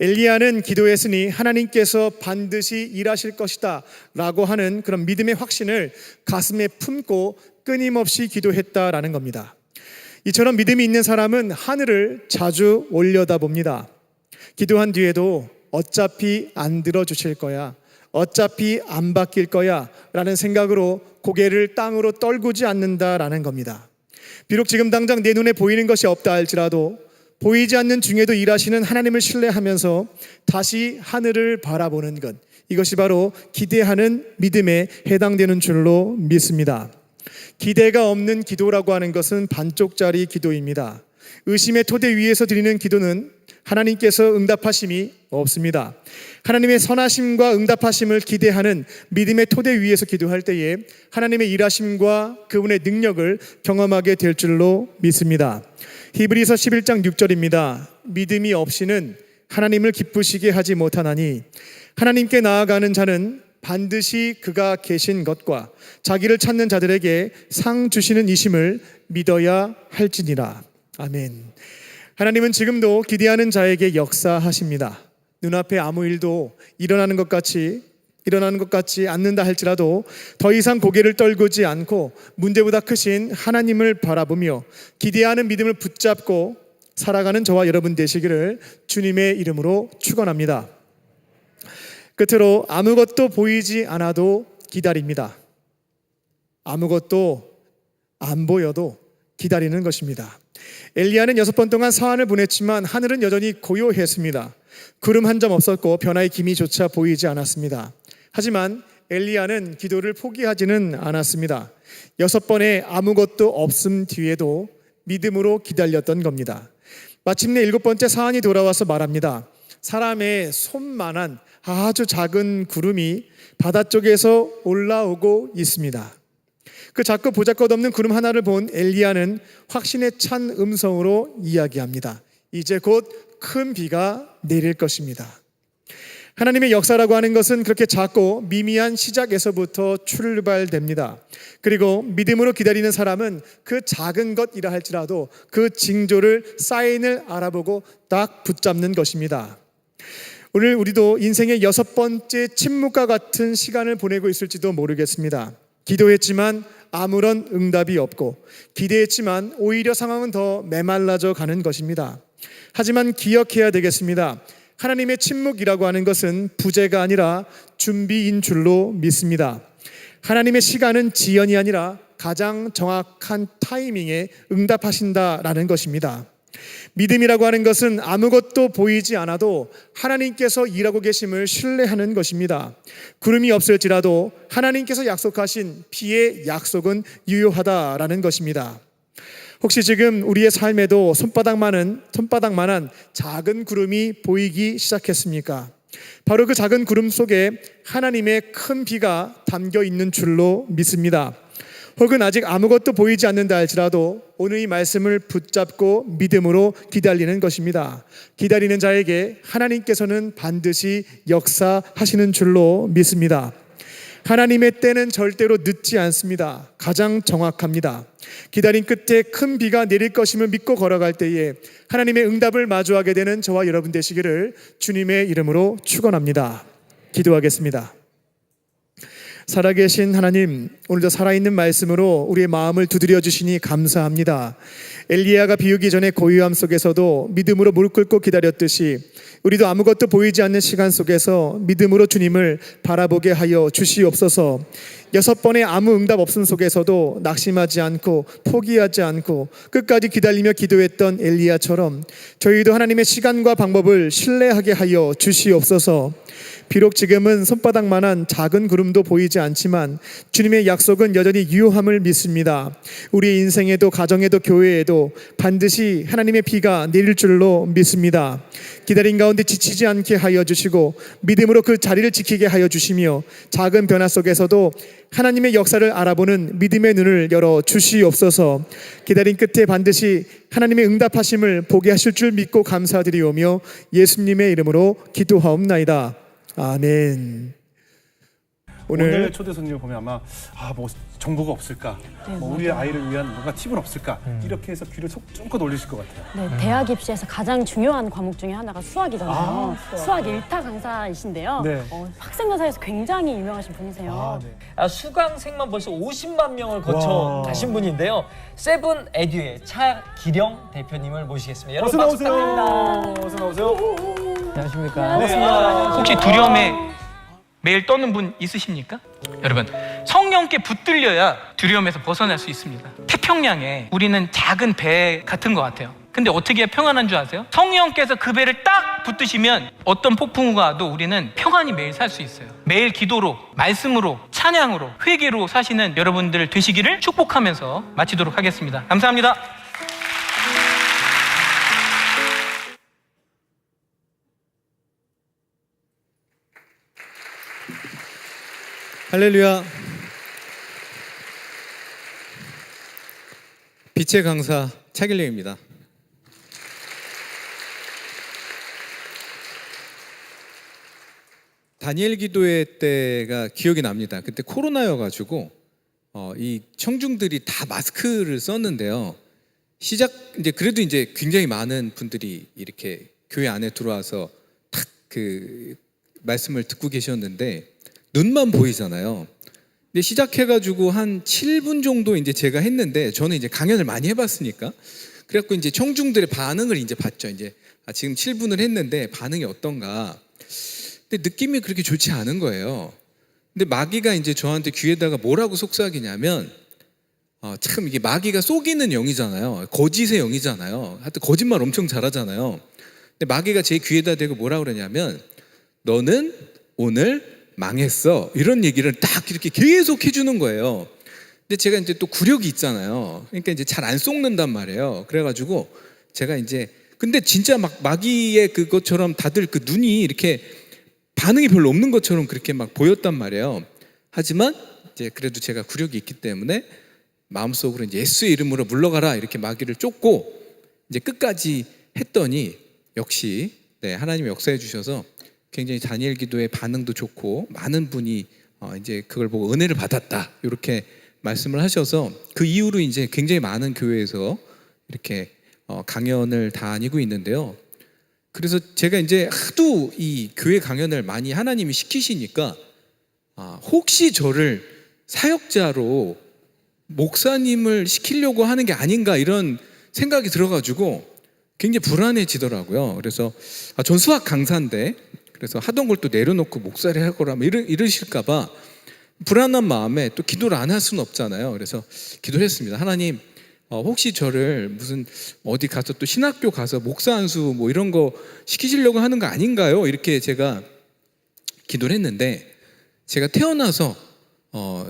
엘리야는 기도했으니 하나님께서 반드시 일하실 것이다 라고 하는 그런 믿음의 확신을 가슴에 품고 끊임없이 기도했다라는 겁니다. 이처럼 믿음이 있는 사람은 하늘을 자주 올려다봅니다. 기도한 뒤에도 어차피 안 들어주실 거야, 어차피 안 바뀔 거야 라는 생각으로 고개를 땅으로 떨구지 않는다라는 겁니다. 비록 지금 당장 내 눈에 보이는 것이 없다 할지라도 보이지 않는 중에도 일하시는 하나님을 신뢰하면서 다시 하늘을 바라보는 것, 이것이 바로 기대하는 믿음에 해당되는 줄로 믿습니다. 기대가 없는 기도라고 하는 것은 반쪽짜리 기도입니다. 의심의 토대 위에서 드리는 기도는 하나님께서 응답하심이 없습니다. 하나님의 선하심과 응답하심을 기대하는 믿음의 토대 위에서 기도할 때에 하나님의 일하심과 그분의 능력을 경험하게 될 줄로 믿습니다. 히브리서 11장 6절입니다. 믿음이 없이는 하나님을 기쁘시게 하지 못하나니 하나님께 나아가는 자는 반드시 그가 계신 것과 자기를 찾는 자들에게 상 주시는 이심을 믿어야 할지니라. 아멘. 하나님은 지금도 기대하는 자에게 역사하십니다. 눈앞에 아무 일도 일어나는 것 같지 않는다 할지라도 더 이상 고개를 떨구지 않고 문제보다 크신 하나님을 바라보며 기대하는 믿음을 붙잡고 살아가는 저와 여러분 되시기를 주님의 이름으로 축원합니다. 끝으로 아무것도 보이지 않아도 기다립니다. 아무것도 안 보여도 기다리는 것입니다. 엘리야는 6번 동안 사환을 보냈지만 하늘은 여전히 고요했습니다. 구름 한 점 없었고 변화의 기미조차 보이지 않았습니다. 하지만 엘리야는 기도를 포기하지는 않았습니다. 6번의 아무것도 없음 뒤에도 믿음으로 기다렸던 겁니다. 마침내 7번째 사환이 돌아와서 말합니다. 사람의 손만한 아주 작은 구름이 바다 쪽에서 올라오고 있습니다. 그 작고 보잘것없는 구름 하나를 본 엘리야는 확신에 찬 음성으로 이야기합니다. 이제 곧 큰 비가 내릴 것입니다. 하나님의 역사라고 하는 것은 그렇게 작고 미미한 시작에서부터 출발됩니다. 그리고 믿음으로 기다리는 사람은 그 작은 것이라 할지라도 그 징조를, 사인을 알아보고 딱 붙잡는 것입니다. 오늘 우리도 인생의 6번째 침묵과 같은 시간을 보내고 있을지도 모르겠습니다. 기도했지만 아무런 응답이 없고, 기대했지만 오히려 상황은 더 메말라져 가는 것입니다. 하지만 기억해야 되겠습니다. 하나님의 침묵이라고 하는 것은 부재가 아니라 준비인 줄로 믿습니다. 하나님의 시간은 지연이 아니라 가장 정확한 타이밍에 응답하신다라는 것입니다. 믿음이라고 하는 것은 아무것도 보이지 않아도 하나님께서 일하고 계심을 신뢰하는 것입니다. 구름이 없을지라도 하나님께서 약속하신 비의 약속은 유효하다라는 것입니다. 혹시 지금 우리의 삶에도 손바닥만한 작은 구름이 보이기 시작했습니까? 바로 그 작은 구름 속에 하나님의 큰 비가 담겨 있는 줄로 믿습니다. 혹은 아직 아무것도 보이지 않는다 할지라도 오늘 이 말씀을 붙잡고 믿음으로 기다리는 것입니다. 기다리는 자에게 하나님께서는 반드시 역사하시는 줄로 믿습니다. 하나님의 때는 절대로 늦지 않습니다. 가장 정확합니다. 기다림 끝에 큰 비가 내릴 것임을 믿고 걸어갈 때에 하나님의 응답을 마주하게 되는 저와 여러분 되시기를 주님의 이름으로 축원합니다. 기도하겠습니다. 살아계신 하나님, 오늘도 살아있는 말씀으로 우리의 마음을 두드려 주시니 감사합니다. 엘리야가 비우기 전에 고요함 속에서도 믿음으로 무릎 꿇고 기다렸듯이 우리도 아무것도 보이지 않는 시간 속에서 믿음으로 주님을 바라보게 하여 주시옵소서. 6번의 아무 응답 없음 속에서도 낙심하지 않고 포기하지 않고 끝까지 기다리며 기도했던 엘리야처럼 저희도 하나님의 시간과 방법을 신뢰하게 하여 주시옵소서. 비록 지금은 손바닥만한 작은 구름도 보이지 않지만 주님의 약속은 여전히 유효함을 믿습니다. 우리 인생에도 가정에도 교회에도 반드시 하나님의 비가 내릴 줄로 믿습니다. 기다림 가운데 지치지 않게 하여 주시고 믿음으로 그 자리를 지키게 하여 주시며 작은 변화 속에서도 하나님의 역사를 알아보는 믿음의 눈을 열어 주시옵소서. 기다림 끝에 반드시 하나님의 응답하심을 보게 하실 줄 믿고 감사드리오며 예수님의 이름으로 기도하옵나이다. 아멘. 오늘 초대 손님을 보면 아마 뭐 정보가 없을까, 우리 아이를 위한 뭔가 팁은 없을까 이렇게 해서 귀를 쫑긋 올리실 것 같아요. 네, 대학 입시에서 가장 중요한 과목 중에 하나가 수학이잖아요. 수학 1타 강사이신데요. 네. 학생들 사이에서 굉장히 유명하신 분이세요. 수강생만 벌써 50만 명을 거쳐 와. 가신 분인데요. 세븐 에듀의 차기령 대표님을 모시겠습니다. 어서 여러분 박수 나오세요. 부탁드립니다. 어서 나오세요. 안녕하십니까. 반갑습니다. 혹시 두려움에 매일 떠는 분 있으십니까? 여러분, 성령께 붙들려야 두려움에서 벗어날 수 있습니다. 태평양에 우리는 작은 배 같은 것 같아요. 근데 어떻게 해야 평안한 줄 아세요? 성령께서 그 배를 딱 붙드시면 어떤 폭풍우가 와도 우리는 평안히 매일 살 수 있어요. 매일 기도로, 말씀으로, 찬양으로, 회개로 사시는 여러분들 되시기를 축복하면서 마치도록 하겠습니다. 감사합니다. 할렐루야. 빛의 강사 차길령입니다. 다니엘 기도회 때가 기억이 납니다. 그때 코로나여가지고 이 청중들이 다 마스크를 썼는데요. 이제 그래도 이제 굉장히 많은 분들이 이렇게 교회 안에 들어와서 탁 그 말씀을 듣고 계셨는데 눈만 보이잖아요. 근데 시작해가지고 한 7분 정도 이제 제가 했는데 저는 이제 강연을 많이 해봤으니까 그래갖고 이제 청중들의 반응을 이제 봤죠. 이제 지금 7분을 했는데 반응이 어떤가. 근데 느낌이 그렇게 좋지 않은 거예요. 근데 마귀가 이제 저한테 귀에다가 뭐라고 속삭이냐면 참 이게 마귀가 속이는 영이잖아요. 거짓의 영이잖아요. 하여튼 거짓말 엄청 잘하잖아요. 근데 마귀가 제 귀에다 대고 뭐라 그러냐면 너는 오늘 망했어. 이런 얘기를 딱 이렇게 계속 해주는 거예요. 근데 제가 이제 또 구력이 있잖아요. 그러니까 이제 잘 안 속는단 말이에요. 그래가지고 제가 이제 근데 진짜 막 마귀의 그것처럼 다들 그 눈이 이렇게 반응이 별로 없는 것처럼 그렇게 막 보였단 말이에요. 하지만 이제 그래도 제가 구력이 있기 때문에 마음속으로 이제 예수의 이름으로 물러가라 이렇게 마귀를 쫓고 이제 끝까지 했더니 역시 하나님이 역사해 주셔서 굉장히 다니엘 기도의 반응도 좋고 많은 분이 이제 그걸 보고 은혜를 받았다 이렇게 말씀을 하셔서 그 이후로 이제 굉장히 많은 교회에서 이렇게 강연을 다니고 있는데요. 그래서 제가 이제 하도 이 교회 강연을 많이 하나님이 시키시니까 혹시 저를 사역자로 목사님을 시키려고 하는 게 아닌가 이런 생각이 들어가지고 굉장히 불안해지더라고요. 그래서 전 수학 강사인데 그래서 하던 걸 또 내려놓고 목사를 할 거라면 이러실까 봐 불안한 마음에 또 기도를 안 할 수는 없잖아요. 그래서 기도를 했습니다. 하나님 혹시 저를 무슨 어디 가서 또 신학교 가서 목사 안수 뭐 이런 거 시키시려고 하는 거 아닌가요? 이렇게 제가 기도를 했는데 제가 태어나서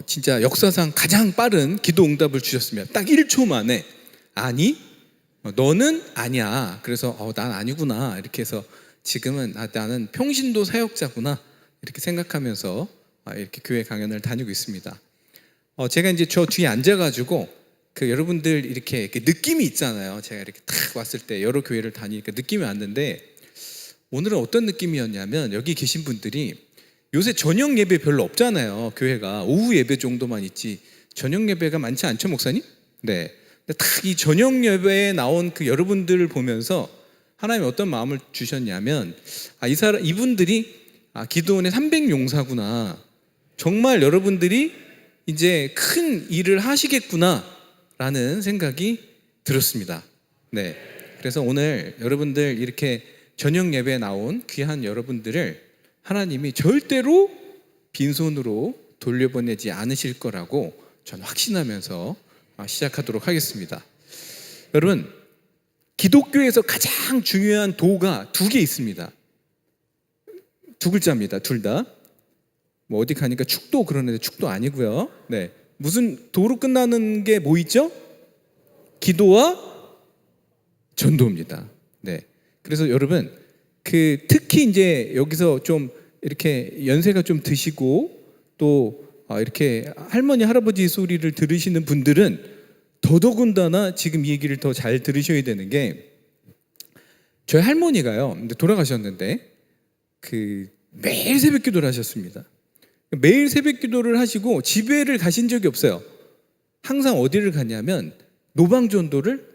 진짜 역사상 가장 빠른 기도 응답을 주셨습니다. 딱 1초 만에 아니 너는 아니야. 그래서 난 아니구나 이렇게 해서 지금은 나는 평신도 사역자구나 이렇게 생각하면서 이렇게 교회 강연을 다니고 있습니다. 제가 이제 저 뒤에 앉아가지고 여러분들 이렇게 느낌이 있잖아요. 제가 이렇게 탁 왔을 때 여러 교회를 다니니까 느낌이 왔는데 오늘은 어떤 느낌이었냐면 여기 계신 분들이 요새 저녁 예배 별로 없잖아요. 교회가 오후 예배 정도만 있지 저녁 예배가 많지 않죠, 목사님? 네. 딱 이 저녁 예배에 나온 여러분들을 보면서 하나님이 어떤 마음을 주셨냐면 이분들이 기도원의 300용사구나. 정말 여러분들이 이제 큰 일을 하시겠구나 라는 생각이 들었습니다. 네. 그래서 오늘 여러분들 이렇게 저녁 예배에 나온 귀한 여러분들을 하나님이 절대로 빈손으로 돌려보내지 않으실 거라고 저는 확신하면서 시작하도록 하겠습니다. 여러분, 기독교에서 가장 중요한 도가 2개 있습니다. 2글자입니다. 둘 다. 뭐 어디 가니까 축도 그러는데 축도 아니고요. 네. 무슨 도로 끝나는 게 뭐 있죠? 기도와 전도입니다. 네. 그래서 여러분 특히 이제 여기서 좀 이렇게 연세가 좀 드시고 또 이렇게 할머니 할아버지 소리를 들으시는 분들은 더더군다나 지금 이 얘기를 더 잘 들으셔야 되는 게 저희 할머니가요. 근데 돌아가셨는데 매일 새벽 기도를 하셨습니다. 매일 새벽 기도를 하시고 집회를 가신 적이 없어요. 항상 어디를 갔냐면 노방 전도를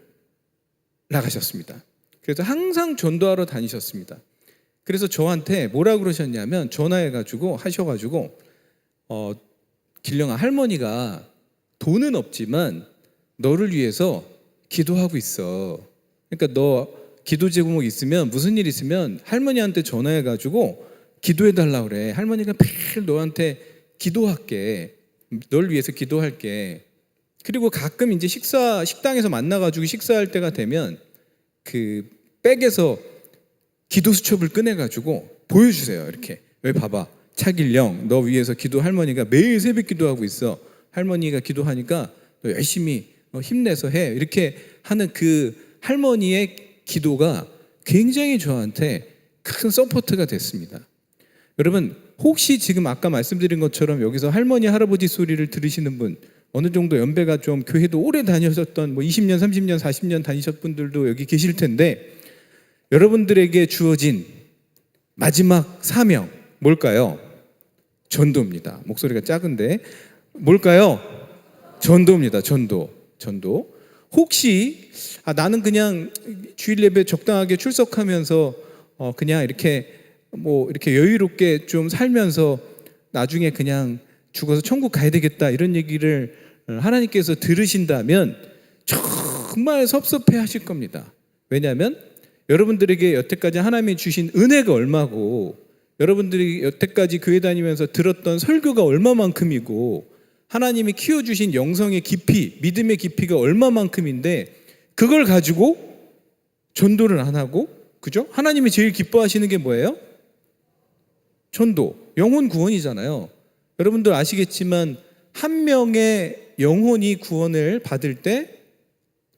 나가셨습니다. 그래서 항상 전도하러 다니셨습니다. 그래서 저한테 뭐라 그러셨냐면 전화해가지고 하셔가지고 길령아 할머니가 돈은 없지만 너를 위해서 기도하고 있어. 그러니까 너 기도 제목 있으면 무슨 일 있으면 할머니한테 전화해가지고 기도해달라 그래. 할머니가 매일 너한테 기도할게. 널 위해서 기도할게. 그리고 가끔 이제 식당에서 만나가지고 식사할 때가 되면 백에서 기도 수첩을 꺼내가지고 보여주세요. 이렇게 여기 봐봐. 차길령 너 위해서 기도 할머니가 매일 새벽 기도하고 있어. 할머니가 기도하니까 너 열심히 힘내서 해. 이렇게 하는 할머니의 기도가 굉장히 저한테 큰 서포트가 됐습니다. 여러분 혹시 지금 아까 말씀드린 것처럼 여기서 할머니 할아버지 소리를 들으시는 분 어느 정도 연배가 좀 교회도 오래 다니셨던 20년 30년 40년 다니셨던 분들도 여기 계실 텐데 여러분들에게 주어진 마지막 사명 뭘까요? 전도입니다. 목소리가 작은데 뭘까요? 전도입니다. 전도. 혹시 나는 그냥 주일 예배 적당하게 출석하면서 그냥 이렇게 이렇게 여유롭게 좀 살면서 나중에 그냥 죽어서 천국 가야 되겠다 이런 얘기를 하나님께서 들으신다면 정말 섭섭해 하실 겁니다. 왜냐하면 여러분들에게 여태까지 하나님이 주신 은혜가 얼마고, 여러분들이 여태까지 교회 다니면서 들었던 설교가 얼마만큼이고, 하나님이 키워주신 영성의 깊이, 믿음의 깊이가 얼마만큼인데, 그걸 가지고 전도를 안 하고, 그죠? 하나님이 제일 기뻐하시는 게 뭐예요? 전도, 영혼 구원이잖아요. 여러분들 아시겠지만 한 명의 영혼이 구원을 받을 때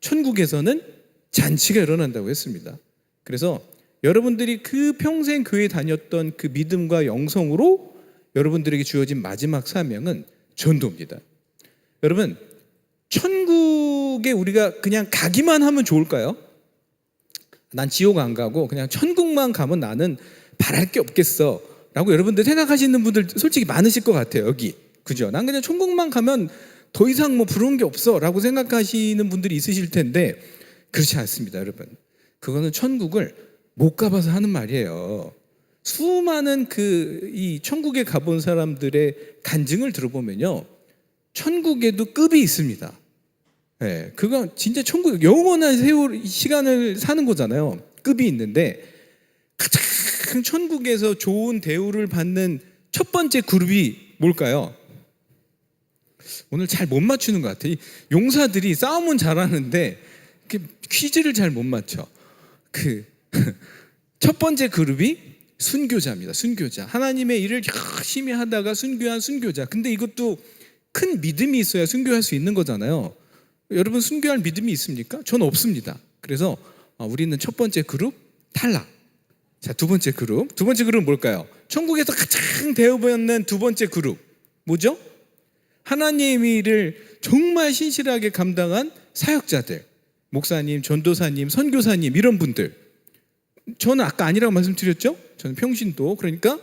천국에서는 잔치가 일어난다고 했습니다. 그래서 여러분들이 그 평생 교회 다녔던 그 믿음과 영성으로 여러분들에게 주어진 마지막 사명은 전도입니다. 여러분, 천국에 우리가 그냥 가기만 하면 좋을까요? 난 지옥 안 가고 그냥 천국만 가면 나는 바랄 게 없겠어 라고 여러분들 생각하시는 분들 솔직히 많으실 것 같아요. 여기, 그죠? 난 그냥 천국만 가면 더 이상 부러운 게 없어 라고 생각하시는 분들이 있으실 텐데, 그렇지 않습니다. 여러분, 그거는 천국을 못 가봐서 하는 말이에요. 수많은 이 천국에 가본 사람들의 간증을 들어보면요, 천국에도 급이 있습니다. 네, 그건 진짜 천국, 영원한 시간을 사는 거잖아요. 급이 있는데 가장 천국에서 좋은 대우를 받는 첫 번째 그룹이 뭘까요? 오늘 잘 못 맞추는 것 같아요. 용사들이 싸움은 잘하는데 퀴즈를 잘 못 맞춰. 첫 번째 그룹이 순교자입니다. 순교자. 하나님의 일을 열심히 하다가 순교한 순교자. 근데 이것도 큰 믿음이 있어야 순교할 수 있는 거잖아요. 여러분, 순교할 믿음이 있습니까? 저는 없습니다. 그래서 우리는 첫 번째 그룹 탈락. 자, 두 번째 그룹은 뭘까요? 천국에서 가장 대우받는 두 번째 그룹 뭐죠? 하나님의 일을 정말 신실하게 감당한 사역자들, 목사님, 전도사님, 선교사님, 이런 분들. 저는 아까 아니라고 말씀드렸죠? 저는 평신도. 그러니까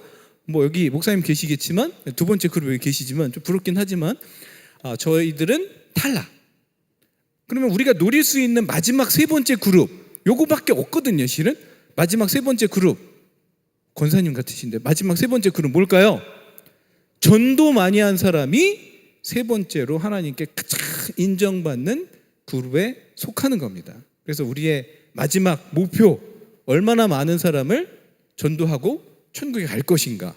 여기 목사님 계시겠지만, 두 번째 그룹에 계시지만 좀 부럽긴 하지만 저희들은 탈락. 그러면 우리가 노릴 수 있는 마지막 세 번째 그룹, 요거밖에 없거든요. 실은 마지막 세 번째 그룹, 권사님 같으신데 마지막 세 번째 그룹 뭘까요? 전도 많이 한 사람이 세 번째로 하나님께 가장 인정받는 그룹에 속하는 겁니다. 그래서 우리의 마지막 목표, 얼마나 많은 사람을 전도하고 천국에 갈 것인가.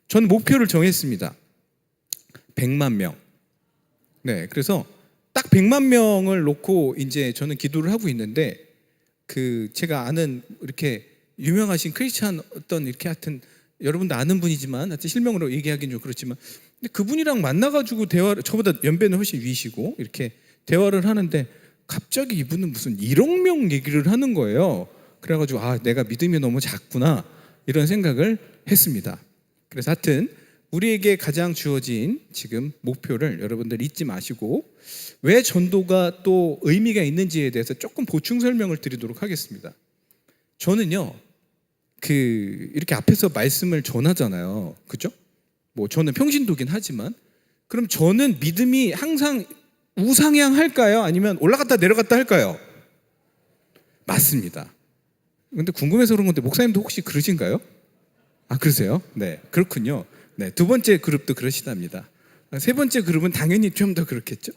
저는 목표를 정했습니다. 100만 명. 네, 그래서 딱 100만 명을 놓고 이제 저는 기도를 하고 있는데, 제가 아는 이렇게 유명하신 크리스찬 이렇게 하여튼 여러분도 아는 분이지만 하여튼 실명으로 얘기하기는 좀 그렇지만, 근데 그분이랑 만나가지고 대화를, 저보다 연배는 훨씬 위시고 이렇게 대화를 하는데 갑자기 이분은 무슨 1억 명 얘기를 하는 거예요. 그래가지고 내가 믿음이 너무 작구나 이런 생각을 했습니다. 그래서 하여튼 우리에게 가장 주어진 지금 목표를 여러분들 잊지 마시고, 왜 전도가 또 의미가 있는지에 대해서 조금 보충 설명을 드리도록 하겠습니다. 저는요, 이렇게 앞에서 말씀을 전하잖아요. 그죠? 저는 평신도긴 하지만, 그럼 저는 믿음이 항상 우상향 할까요? 아니면 올라갔다 내려갔다 할까요? 맞습니다. 근데 궁금해서 그런 건데, 목사님도 혹시 그러신가요? 그러세요? 네, 그렇군요. 네, 두 번째 그룹도 그러시답니다. 세 번째 그룹은 당연히 좀 더 그렇겠죠.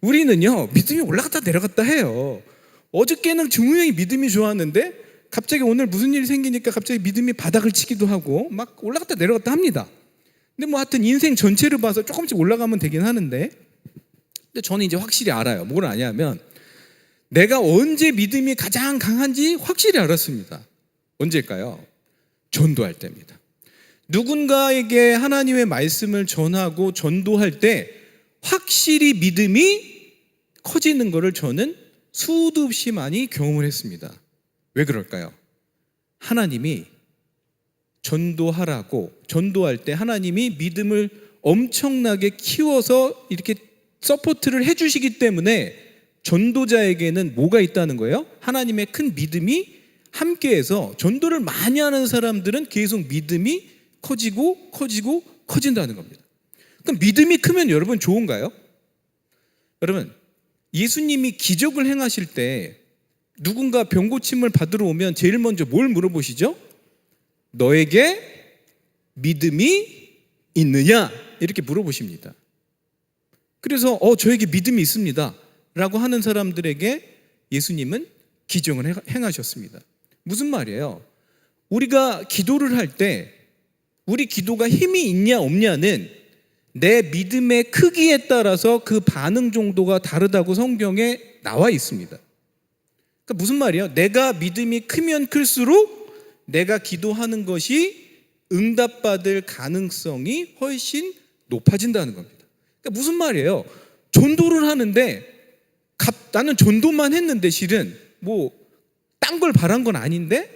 우리는요, 믿음이 올라갔다 내려갔다 해요. 어저께는 분명히 믿음이 좋았는데 갑자기 오늘 무슨 일이 생기니까 갑자기 믿음이 바닥을 치기도 하고 막 올라갔다 내려갔다 합니다. 근데 하여튼 인생 전체를 봐서 조금씩 올라가면 되긴 하는데, 근데 저는 이제 확실히 알아요. 뭘 아냐면, 내가 언제 믿음이 가장 강한지 확실히 알았습니다. 언제일까요? 전도할 때입니다. 누군가에게 하나님의 말씀을 전하고 전도할 때 확실히 믿음이 커지는 것을 저는 수도 없이 많이 경험을 했습니다. 왜 그럴까요? 하나님이 전도할 때 하나님이 믿음을 엄청나게 키워서 이렇게 서포트를 해주시기 때문에 전도자에게는 뭐가 있다는 거예요? 하나님의 큰 믿음이 함께해서 전도를 많이 하는 사람들은 계속 믿음이 커지고 커진다는 겁니다. 그럼 믿음이 크면 여러분 좋은가요? 여러분, 예수님이 기적을 행하실 때 누군가 병 고침을 받으러 오면 제일 먼저 뭘 물어보시죠? 너에게 믿음이 있느냐? 이렇게 물어보십니다. 그래서 저에게 믿음이 있습니다 라고 하는 사람들에게 예수님은 기적을 행하셨습니다. 무슨 말이에요? 우리가 기도를 할 때 우리 기도가 힘이 있냐 없냐는 내 믿음의 크기에 따라서 그 반응 정도가 다르다고 성경에 나와 있습니다. 그러니까 무슨 말이에요? 내가 믿음이 크면 클수록 내가 기도하는 것이 응답받을 가능성이 훨씬 높아진다는 겁니다. 그러니까 무슨 말이에요? 전도를 하는데 나는 전도만 했는데 실은 뭐 딴 걸 바란 건 아닌데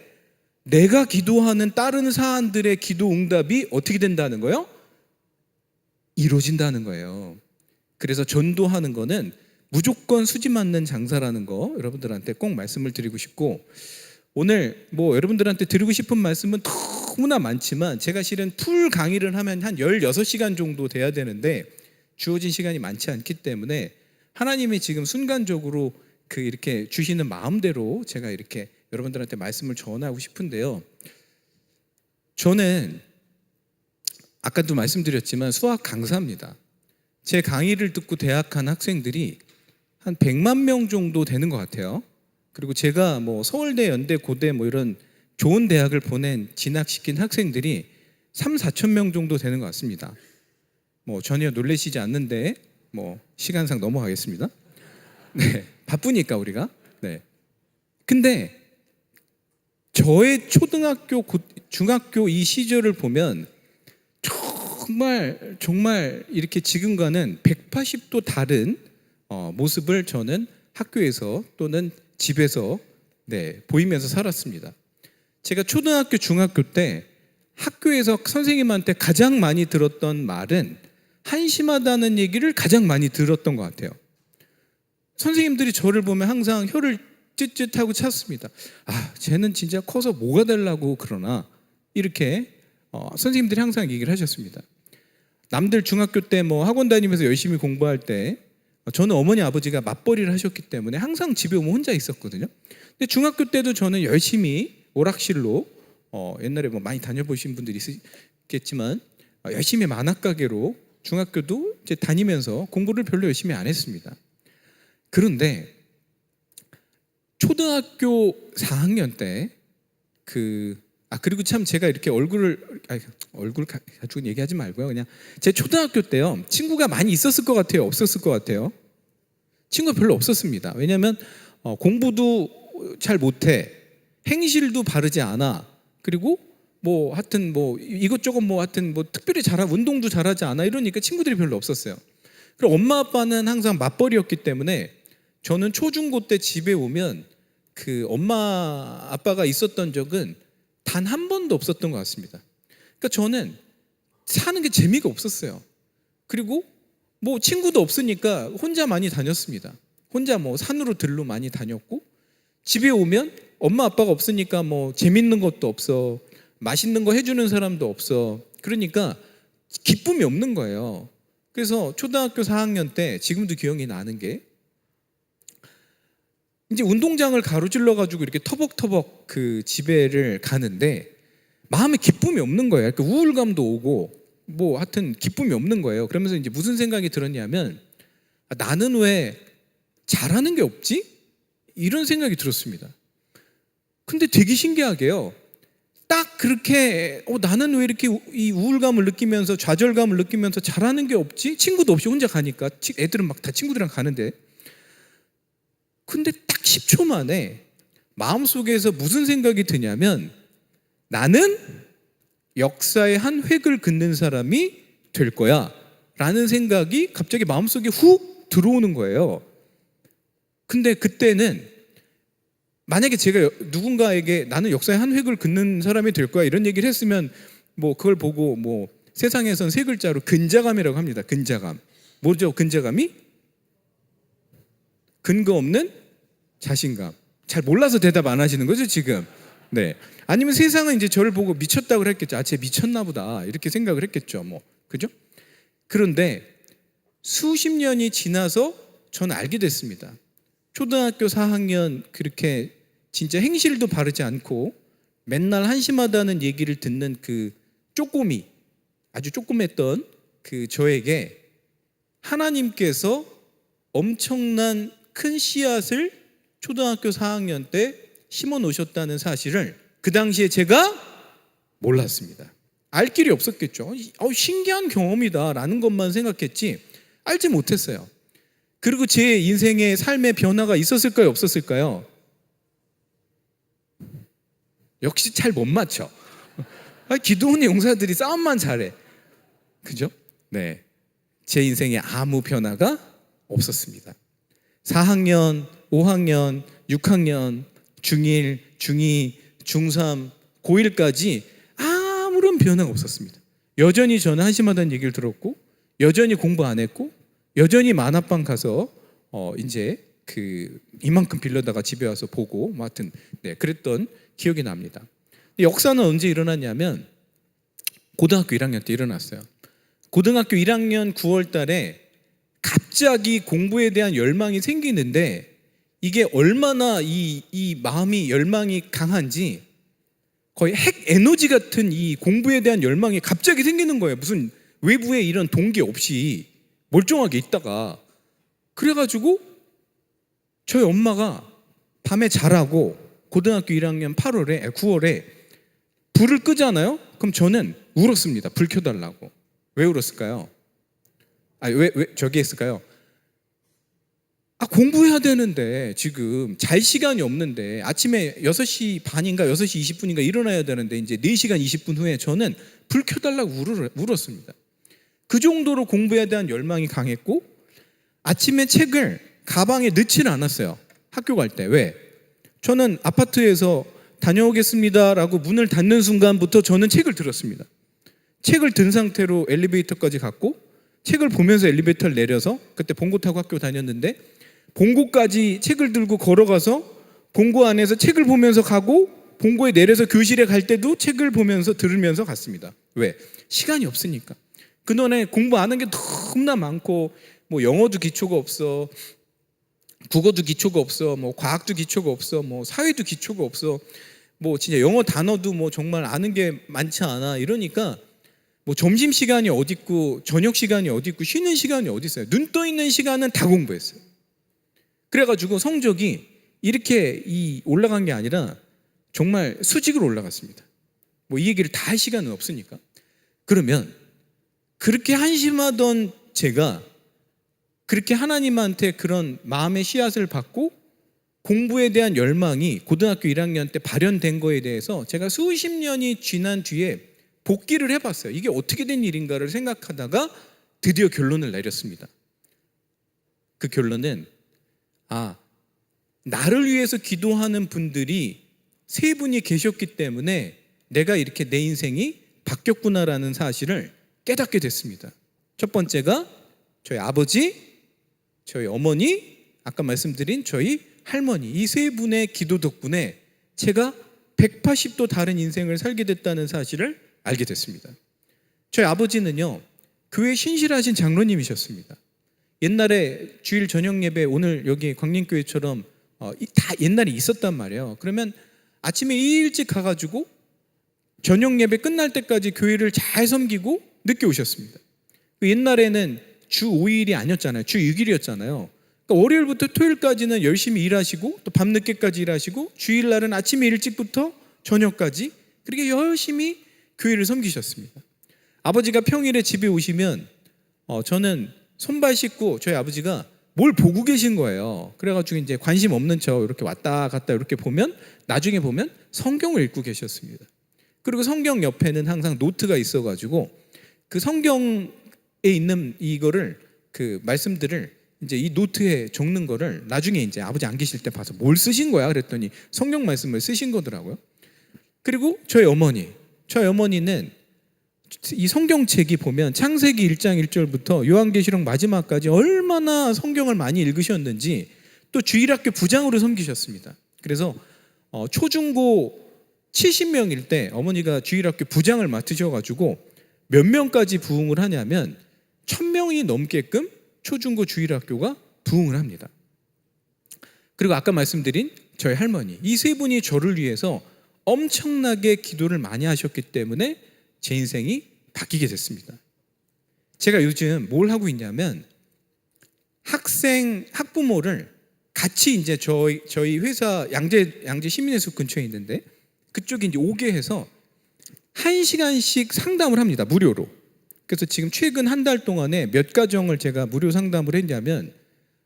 내가 기도하는 다른 사람들의 기도 응답이 어떻게 된다는 거예요? 이루어진다는 거예요. 그래서 전도하는 거는 무조건 수지 맞는 장사라는 거 여러분들한테 꼭 말씀을 드리고 싶고, 오늘 뭐 여러분들한테 드리고 싶은 말씀은 너무나 많지만 제가 실은 풀 강의를 하면 한 16시간 정도 돼야 되는데 주어진 시간이 많지 않기 때문에 하나님이 지금 순간적으로 이렇게 주시는 마음대로 제가 이렇게 여러분들한테 말씀을 전하고 싶은데요. 저는 아까도 말씀드렸지만 수학 강사입니다. 제 강의를 듣고 대학한 학생들이 한 100만 명 정도 되는 것 같아요. 그리고 제가 뭐 서울대, 연대, 고대 뭐 이런 좋은 대학을 진학시킨 학생들이 3-4천 명 정도 되는 것 같습니다. 뭐 전혀 놀라시지 않는데 뭐 시간상 넘어가겠습니다. 네, 바쁘니까 우리가. 네. 근데 저의 초등학교, 중학교 이 시절을 보면 정말 이렇게 지금과는 180도 다른 모습을 저는 학교에서 또는 집에서 보이면서 살았습니다. 제가 초등학교, 중학교 때 학교에서 선생님한테 가장 많이 들었던 말은 한심하다는 얘기를 가장 많이 들었던 것 같아요. 선생님들이 저를 보면 항상 혀를 쯧쯧하고 찾습니다. 쟤는 진짜 커서 뭐가 되려고 그러나, 이렇게 선생님들이 항상 얘기를 하셨습니다. 남들 중학교 때 뭐 학원 다니면서 열심히 공부할 때 저는 어머니 아버지가 맞벌이를 하셨기 때문에 항상 집에 오면 혼자 있었거든요. 근데 중학교 때도 저는 열심히 오락실로 옛날에 뭐 많이 다녀보신 분들이 있겠지만 열심히 만화가게로 중학교도 이제 다니면서 공부를 별로 열심히 안 했습니다. 그런데 초등학교 4학년 때 그리고 참 제가 이렇게 얼굴 가지고 얘기하지 말고요. 그냥 제 초등학교 때요, 친구가 많이 있었을 것 같아요, 없었을 것 같아요? 친구가 별로 없었습니다. 왜냐하면 공부도 잘 못해, 행실도 바르지 않아, 그리고 뭐 하여튼 뭐 이것저것 뭐 하여튼 뭐 특별히 운동도 잘하지 않아, 이러니까 친구들이 별로 없었어요. 그리고 엄마 아빠는 항상 맞벌이였기 때문에 저는 초중고 때 집에 오면 엄마 아빠가 있었던 적은 단 한 번도 없었던 것 같습니다. 그러니까 저는 사는 게 재미가 없었어요. 그리고 뭐 친구도 없으니까 혼자 많이 다녔습니다. 혼자 뭐 산으로 들로 많이 다녔고, 집에 오면 엄마 아빠가 없으니까 뭐 재밌는 것도 없어, 맛있는 거 해주는 사람도 없어. 그러니까 기쁨이 없는 거예요. 그래서 초등학교 4학년 때 지금도 기억이 나는 게, 이제 운동장을 가로질러 가지고 이렇게 터벅터벅 집에를 가는데 마음에 기쁨이 없는 거예요. 그러니까 우울감도 오고 뭐 하여튼 기쁨이 없는 거예요. 그러면서 이제 무슨 생각이 들었냐면, 나는 왜 잘하는 게 없지? 이런 생각이 들었습니다. 근데 되게 신기하게요, 딱 그렇게 나는 왜 이렇게 이 우울감을 느끼면서 좌절감을 느끼면서 잘하는 게 없지? 친구도 없이 혼자 가니까, 애들은 막 다 친구들이랑 가는데, 근데 딱 10초 만에 마음속에서 무슨 생각이 드냐면, 나는 역사의 한 획을 긋는 사람이 될 거야 라는 생각이 갑자기 마음속에 훅 들어오는 거예요. 근데 그때는 만약에 제가 누군가에게 나는 역사의 한 획을 긋는 사람이 될 거야 이런 얘기를 했으면 뭐 그걸 보고 뭐 세상에선 3글자로 근자감이라고 합니다. 근자감. 뭐죠? 근자감이? 근거 없는 자신감. 잘 몰라서 대답 안 하시는 거죠 지금? 네. 아니면 세상은 이제 저를 보고 미쳤다고 했겠죠. 쟤 미쳤나 보다 이렇게 생각을 했겠죠. 뭐 그죠? 그런데 수십 년이 지나서 저는 알게 됐습니다. 초등학교 4학년 그렇게 진짜 행실도 바르지 않고 맨날 한심하다는 얘기를 듣는 그 쪼꼬미, 아주 쪼꼬맸던 그 저에게 하나님께서 엄청난 큰 씨앗을 초등학교 4학년 때 심어 놓으셨다는 사실을 그 당시에 제가 몰랐습니다. 알 길이 없었겠죠. 신기한 경험이다라는 것만 생각했지 알지 못했어요. 그리고 제 인생의 삶의 변화가 있었을까요? 없었을까요? 역시 잘 못 맞춰. 기도원의 용사들이 싸움만 잘해. 그죠? 네. 제 인생에 아무 변화가 없었습니다. 4학년, 5학년, 6학년, 중1, 중2, 중3, 고1까지 아무런 변화가 없었습니다. 여전히 저는 한심하다는 얘기를 들었고, 여전히 공부 안 했고, 여전히 만화방 가서 이제 이만큼 빌려다가 집에 와서 보고, 뭐 하여튼 네, 그랬던 기억이 납니다. 역사는 언제 일어났냐면 고등학교 1학년 때 일어났어요. 고등학교 1학년 9월 달에 갑자기 공부에 대한 열망이 생기는데 이게 얼마나 이 마음이 열망이 강한지 거의 핵 에너지 같은 이 공부에 대한 열망이 갑자기 생기는 거예요. 무슨 외부에 이런 동기 없이 멀쩡하게 있다가. 그래가지고 저희 엄마가 밤에 자라고 고등학교 1학년 9월에 불을 끄잖아요. 그럼 저는 울었습니다. 불 켜달라고. 왜 울었을까요? 왜 저기 했을까요? 공부해야 되는데 지금 잘 시간이 없는데 아침에 6시 반인가 6시 20분인가 일어나야 되는데 이제 4시간 20분 후에 저는 불 켜달라고 울었습니다. 그 정도로 공부에 대한 열망이 강했고 아침에 책을 가방에 넣지는 않았어요. 학교 갈 때. 왜? 저는 아파트에서 다녀오겠습니다라고 문을 닫는 순간부터 저는 책을 들었습니다. 책을 든 상태로 엘리베이터까지 갔고 책을 보면서 엘리베이터를 내려서 그때 봉고 타고 학교 다녔는데 봉고까지 책을 들고 걸어가서 봉고 안에서 책을 보면서 가고 봉고에 내려서 교실에 갈 때도 책을 보면서 들으면서 갔습니다. 왜? 시간이 없으니까. 그동안에 공부 안 한 게 너무나 많고 뭐 영어도 기초가 없어, 국어도 기초가 없어, 뭐 과학도 기초가 없어, 뭐 사회도 기초가 없어, 뭐 진짜 영어 단어도 뭐 정말 아는 게 많지 않아. 이러니까 뭐 점심 시간이 어디 있고 저녁 시간이 어디 있고 쉬는 시간이 어디 있어요. 눈 떠 있는 시간은 다 공부했어요. 그래가지고 성적이 이렇게 올라간 게 아니라 정말 수직으로 올라갔습니다. 뭐 이 얘기를 다 할 시간은 없으니까. 그러면 그렇게 한심하던 제가 그렇게 하나님한테 그런 마음의 씨앗을 받고 공부에 대한 열망이 고등학교 1학년 때 발현된 거에 대해서 제가 수십 년이 지난 뒤에 복기를 해봤어요. 이게 어떻게 된 일인가를 생각하다가 드디어 결론을 내렸습니다. 그 결론은 나를 위해서 기도하는 분들이 3분이 계셨기 때문에 내가 이렇게 내 인생이 바뀌었구나라는 사실을 깨닫게 됐습니다. 첫 번째가 저희 아버지, 저희 어머니, 아까 말씀드린 저희 할머니, 이 3분의 기도 덕분에 제가 180도 다른 인생을 살게 됐다는 사실을 알게 됐습니다. 저희 아버지는요, 교회 신실하신 장로님이셨습니다. 옛날에 주일 저녁 예배, 오늘 여기 광림교회처럼 다 옛날에 있었단 말이에요. 그러면 아침에 일찍 가가지고 저녁 예배 끝날 때까지 교회를 잘 섬기고 늦게 오셨습니다. 옛날에는 주 5일이 아니었잖아요. 주 6일이었잖아요. 그러니까 월요일부터 토요일까지는 열심히 일하시고 또 밤늦게까지 일하시고 주일날은 아침에 일찍부터 저녁까지 그렇게 열심히 교회를 섬기셨습니다. 아버지가 평일에 집에 오시면 저는 손발 씻고 저희 아버지가 뭘 보고 계신 거예요. 그래가지고 이제 관심 없는 척 이렇게 왔다 갔다 이렇게 보면 나중에 보면 성경을 읽고 계셨습니다. 그리고 성경 옆에는 항상 노트가 있어가지고 그 성경에 있는 이거를 그 말씀들을 이제 이 노트에 적는 거를 나중에 이제 아버지 안 계실 때 봐서 뭘 쓰신 거야? 그랬더니 성경 말씀을 쓰신 거더라고요. 그리고 저희 어머니는 이 성경책이 보면 창세기 1장 1절부터 요한계시록 마지막까지 얼마나 성경을 많이 읽으셨는지 또 주일학교 부장으로 섬기셨습니다. 그래서 초중고 70명일 때 어머니가 주일학교 부장을 맡으셔가지고 몇 명까지 부흥을 하냐면 1000명이 넘게끔 초중고 주일학교가 부흥을 합니다. 그리고 아까 말씀드린 저희 할머니, 이 세 분이 저를 위해서 엄청나게 기도를 많이 하셨기 때문에 제 인생이 바뀌게 됐습니다. 제가 요즘 뭘 하고 있냐면 학부모를 같이 이제 저희 회사 양재 시민회수 근처에 있는데 그쪽에 이제 오게 해서 1시간씩 상담을 합니다. 무료로. 그래서 지금 최근 한 달 동안에 몇 가정을 제가 무료 상담을 했냐면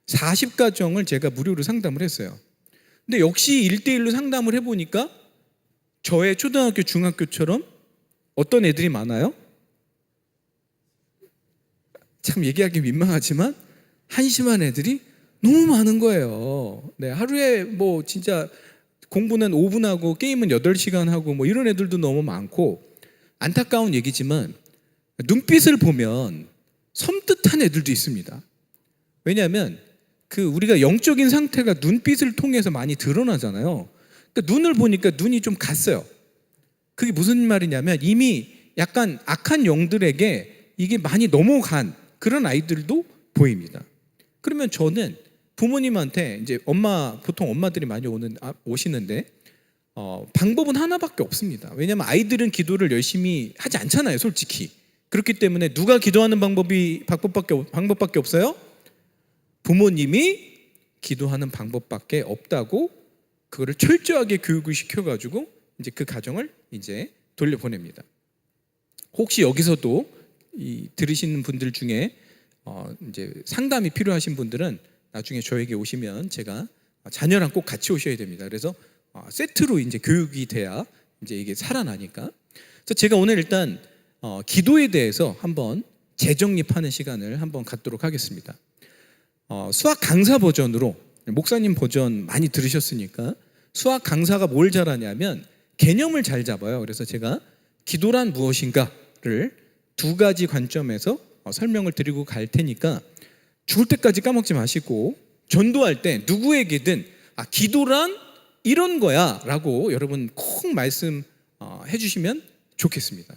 40가정을 제가 무료로 상담을 했어요. 근데 역시 1대1로 상담을 해보니까 저의 초등학교, 중학교처럼 어떤 애들이 많아요? 참 얘기하기 민망하지만 한심한 애들이 너무 많은 거예요. 네, 하루에 뭐 진짜 공부는 5분 하고 게임은 8시간 하고 뭐 이런 애들도 너무 많고, 안타까운 얘기지만 눈빛을 보면 섬뜩한 애들도 있습니다. 왜냐하면 우리가 영적인 상태가 눈빛을 통해서 많이 드러나잖아요. 그러니까 눈을 보니까 눈이 좀 갔어요. 그게 무슨 말이냐면 이미 약간 악한 영들에게 이게 많이 넘어간 그런 아이들도 보입니다. 그러면 저는 부모님한테 이제 보통 엄마들이 많이 오시는데 방법은 하나밖에 없습니다. 왜냐하면 아이들은 기도를 열심히 하지 않잖아요, 솔직히. 그렇기 때문에 누가 기도하는 방법밖에 없어요? 부모님이 기도하는 방법밖에 없다고 그거를 철저하게 교육을 시켜가지고 이제 그 가정을 이제 돌려보냅니다. 혹시 여기서도 들으시는 분들 중에 이제 상담이 필요하신 분들은 나중에 저에게 오시면 제가 자녀랑 꼭 같이 오셔야 됩니다. 그래서 세트로 이제 교육이 돼야 이제 이게 살아나니까. 그래서 제가 오늘 일단 기도에 대해서 한번 재정립하는 시간을 한번 갖도록 하겠습니다. 수학 강사 버전으로, 목사님 버전 많이 들으셨으니까 수학 강사가 뭘 잘하냐면 개념을 잘 잡아요. 그래서 제가 기도란 무엇인가를 2가지 관점에서 설명을 드리고 갈 테니까 죽을 때까지 까먹지 마시고 전도할 때 누구에게든 기도란 이런 거야 라고 여러분 꼭 말씀해 주시면 좋겠습니다.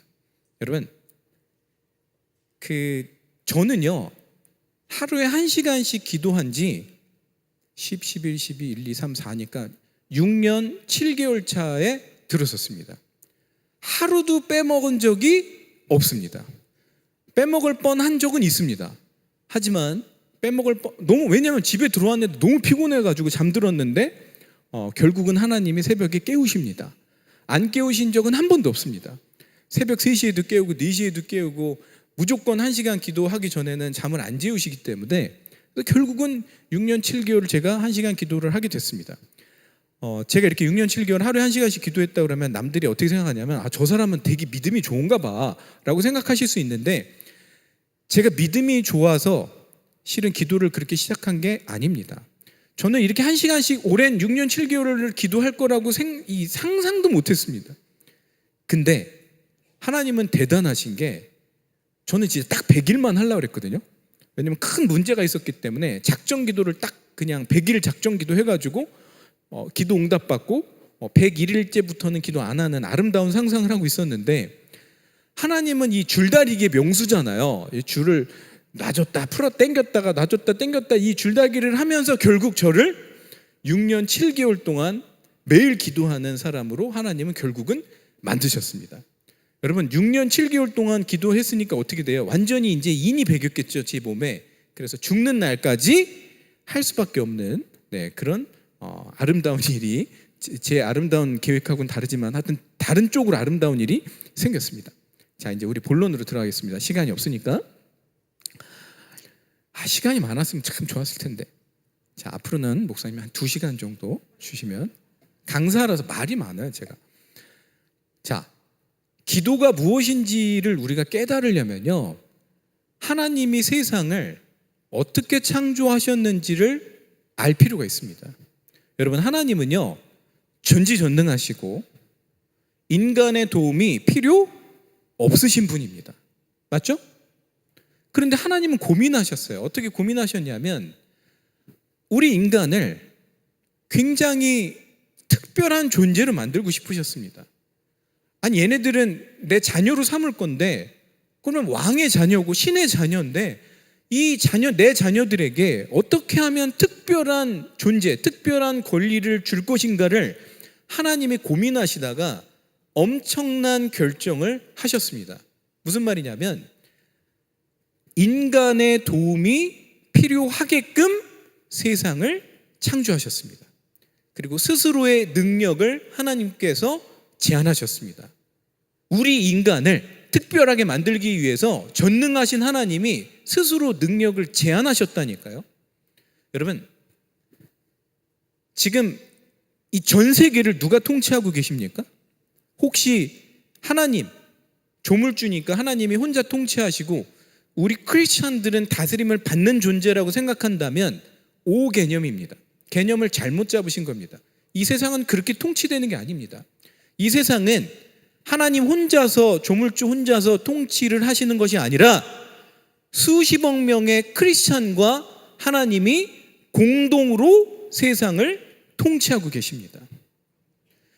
여러분 저는요 하루에 1시간씩 기도한 지 10, 11, 12, 1, 2, 3, 4니까 6년 7개월 차에 들었었습니다. 하루도 빼먹은 적이 없습니다. 빼먹을 뻔한 적은 있습니다. 하지만 왜냐면 집에 들어왔는데 너무 피곤해가지고 잠들었는데 결국은 하나님이 새벽에 깨우십니다. 안 깨우신 적은 한 번도 없습니다. 새벽 3시에도 깨우고 4시에도 깨우고 무조건 1시간 기도하기 전에는 잠을 안 재우시기 때문에 결국은 6년 7개월을 제가 1시간 기도를 하게 됐습니다. 제가 이렇게 6년 7개월 하루에 1시간씩 기도했다 그러면 남들이 어떻게 생각하냐면 저 사람은 되게 믿음이 좋은가 봐 라고 생각하실 수 있는데, 제가 믿음이 좋아서 실은 기도를 그렇게 시작한 게 아닙니다. 저는 이렇게 1시간씩 오랜 6년 7개월을 기도할 거라고 상상도 못했습니다. 근데 하나님은 대단하신 게, 저는 진짜 딱 100일만 하려고 그랬거든요. 왜냐면 큰 문제가 있었기 때문에 작정 기도를 딱 그냥 100일 작정 기도 해가지고 기도 응답받고 101일째부터는 기도 안 하는 아름다운 상상을 하고 있었는데, 하나님은 이 줄다리기의 명수잖아요. 이 줄을 놔줬다 풀어 당겼다가 놔줬다 당겼다 이 줄다리기를 하면서 결국 저를 6년 7개월 동안 매일 기도하는 사람으로 하나님은 결국은 만드셨습니다. 여러분 6년 7개월 동안 기도했으니까 어떻게 돼요? 완전히 이제 인이 배겼겠죠, 제 몸에. 그래서 죽는 날까지 할 수밖에 없는 그런 아름다운 일이, 제 아름다운 계획하고는 다르지만 하여튼 다른 쪽으로 아름다운 일이 생겼습니다. 자, 이제 우리 본론으로 들어가겠습니다. 시간이 없으니까. 시간이 많았으면 참 좋았을 텐데. 자, 앞으로는 목사님이 한 2시간 정도 주시면. 강사라서 말이 많아요, 제가. 자, 기도가 무엇인지를 우리가 깨달으려면요, 하나님이 세상을 어떻게 창조하셨는지를 알 필요가 있습니다. 여러분, 하나님은요 전지전능하시고 인간의 도움이 필요 없으신 분입니다. 맞죠? 그런데 하나님은 고민하셨어요. 어떻게 고민하셨냐면 우리 인간을 굉장히 특별한 존재로 만들고 싶으셨습니다. 아니, 얘네들은 내 자녀로 삼을 건데 그러면 왕의 자녀고 신의 자녀인데 이 자녀, 내 자녀들에게 어떻게 하면 특별한 존재, 특별한 권리를 줄 것인가를 하나님이 고민하시다가 엄청난 결정을 하셨습니다. 무슨 말이냐면 인간의 도움이 필요하게끔 세상을 창조하셨습니다. 그리고 스스로의 능력을 하나님께서 제안하셨습니다. 우리 인간을 특별하게 만들기 위해서 전능하신 하나님이 스스로 능력을 제안하셨다니까요. 여러분, 지금 이 전 세계를 누가 통치하고 계십니까? 혹시 하나님, 조물주니까 하나님이 혼자 통치하시고 우리 크리스찬들은 다스림을 받는 존재라고 생각한다면 오 개념입니다. 개념을 잘못 잡으신 겁니다. 이 세상은 그렇게 통치되는 게 아닙니다. 이 세상은 하나님 혼자서, 조물주 혼자서 통치를 하시는 것이 아니라 수십억 명의 크리스찬과 하나님이 공동으로 세상을 통치하고 계십니다.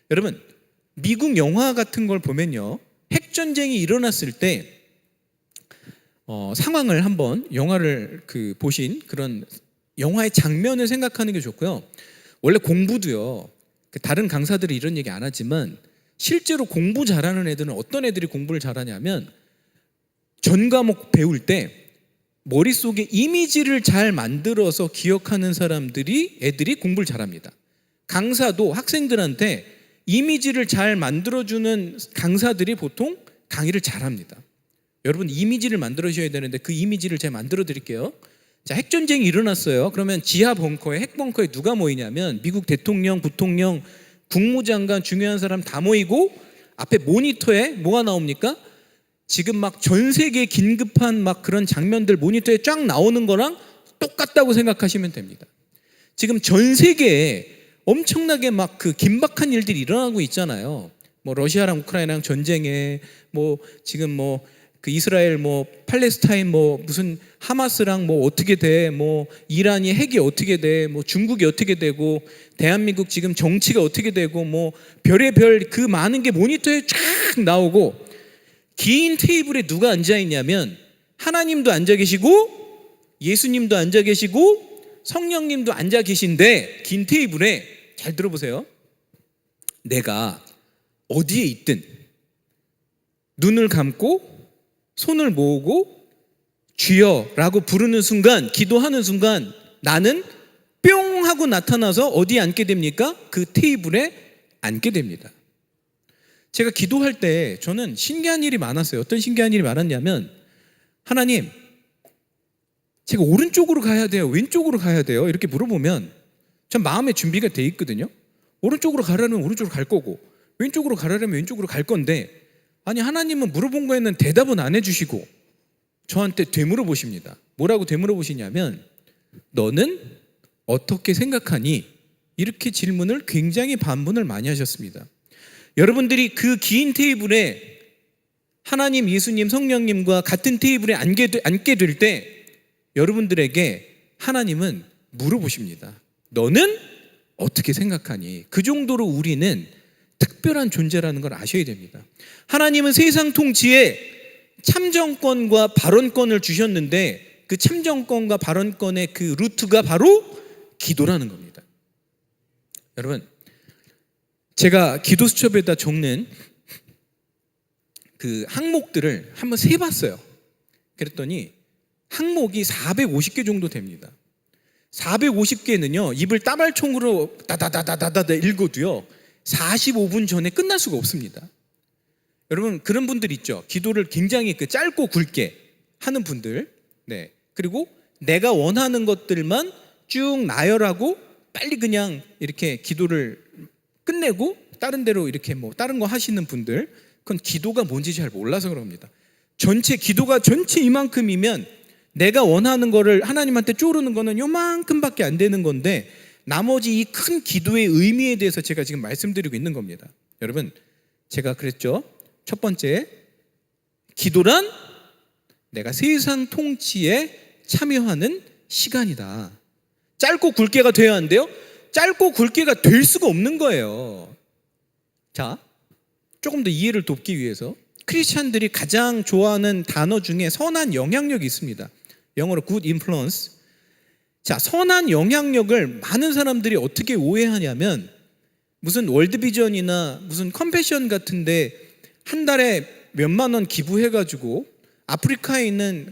여러분, 미국 영화 같은 걸 보면요, 핵전쟁이 일어났을 때 상황을 한번 영화를 보신 그런 영화의 장면을 생각하는 게 좋고요. 원래 공부도요, 다른 강사들이 이런 얘기 안 하지만 실제로 공부 잘하는 애들은 어떤 애들이 공부를 잘하냐면 전 과목 배울 때 머릿속에 이미지를 잘 만들어서 기억하는 애들이 공부를 잘합니다. 강사도 학생들한테 이미지를 잘 만들어주는 강사들이 보통 강의를 잘합니다. 여러분, 이미지를 만들어셔야 되는데 그 이미지를 제가 만들어 드릴게요. 자, 핵전쟁이 일어났어요. 그러면 지하 벙커에, 핵벙커에 누가 모이냐면 미국 대통령, 부통령, 국무장관, 중요한 사람 다 모이고 앞에 모니터에 뭐가 나옵니까? 지금 막 전 세계 긴급한 막 그런 장면들 모니터에 쫙 나오는 거랑 똑같다고 생각하시면 됩니다. 지금 전 세계에 엄청나게 막 긴박한 일들이 일어나고 있잖아요. 뭐 러시아랑 우크라이나랑 전쟁에 지금 이스라엘 팔레스타인 무슨 하마스랑 어떻게 돼, 이란이 핵이 어떻게 돼, 중국이 어떻게 되고 대한민국 지금 정치가 어떻게 되고 별의별 그 많은 게 모니터에 쫙 나오고 긴 테이블에 누가 앉아 있냐면 하나님도 앉아 계시고 예수님도 앉아 계시고 성령님도 앉아 계신데 긴 테이블에 잘 들어보세요. 내가 어디에 있든 눈을 감고 손을 모으고 주여라고 부르는 순간, 기도하는 순간 나는 뿅 하고 나타나서 어디에 앉게 됩니까? 그 테이블에 앉게 됩니다. 제가 기도할 때 저는 신기한 일이 많았어요. 어떤 신기한 일이 많았냐면 하나님, 제가 오른쪽으로 가야 돼요? 왼쪽으로 가야 돼요? 이렇게 물어보면 전 마음의 준비가 돼 있거든요. 오른쪽으로 가라면 오른쪽으로 갈 거고 왼쪽으로 가라면 왼쪽으로 갈 건데 아니, 하나님은 물어본 거에는 대답은 안 해주시고 저한테 되물어보십니다. 뭐라고 되물어보시냐면 너는 어떻게 생각하니? 이렇게 질문을 굉장히 반문을 많이 하셨습니다. 여러분들이 그 긴 테이블에 하나님, 예수님, 성령님과 같은 테이블에 앉게 될 때 여러분들에게 하나님은 물어보십니다. 너는 어떻게 생각하니? 그 정도로 우리는 특별한 존재라는 걸 아셔야 됩니다. 하나님은 세상 통치에 참정권과 발언권을 주셨는데 그 참정권과 발언권의 그 루트가 바로 기도라는 겁니다. 여러분, 제가 기도 수첩에다 적는 그 항목들을 한번 세봤어요. 그랬더니 항목이 450개 정도 됩니다. 450개는요 입을 따발총으로 다다다다다다 읽어도요 45분 전에 끝날 수가 없습니다. 여러분, 그런 분들 있죠. 기도를 굉장히 짧고 굵게 하는 분들. 네. 그리고 내가 원하는 것들만 쭉 나열하고 빨리 그냥 이렇게 기도를 끝내고 다른 데로 이렇게 다른 거 하시는 분들, 그건 기도가 뭔지 잘 몰라서 그럽니다. 기도가 전체 이만큼이면 내가 원하는 거를 하나님한테 쪼르는 거는 요만큼밖에 안 되는 건데 나머지 이 큰 기도의 의미에 대해서 제가 지금 말씀드리고 있는 겁니다. 여러분, 제가 그랬죠. 첫 번째, 기도란 내가 세상 통치에 참여하는 시간이다. 짧고 굵게가 돼야 한대요. 짧고 굵게가 될 수가 없는 거예요. 자, 조금 더 이해를 돕기 위해서 크리스찬들이 가장 좋아하는 단어 중에 선한 영향력이 있습니다. 영어로 good influence. 자, 선한 영향력을 많은 사람들이 어떻게 오해하냐면 무슨 월드비전이나 무슨 컴패션 같은데 한 달에 몇만 원 기부해가지고 아프리카에 있는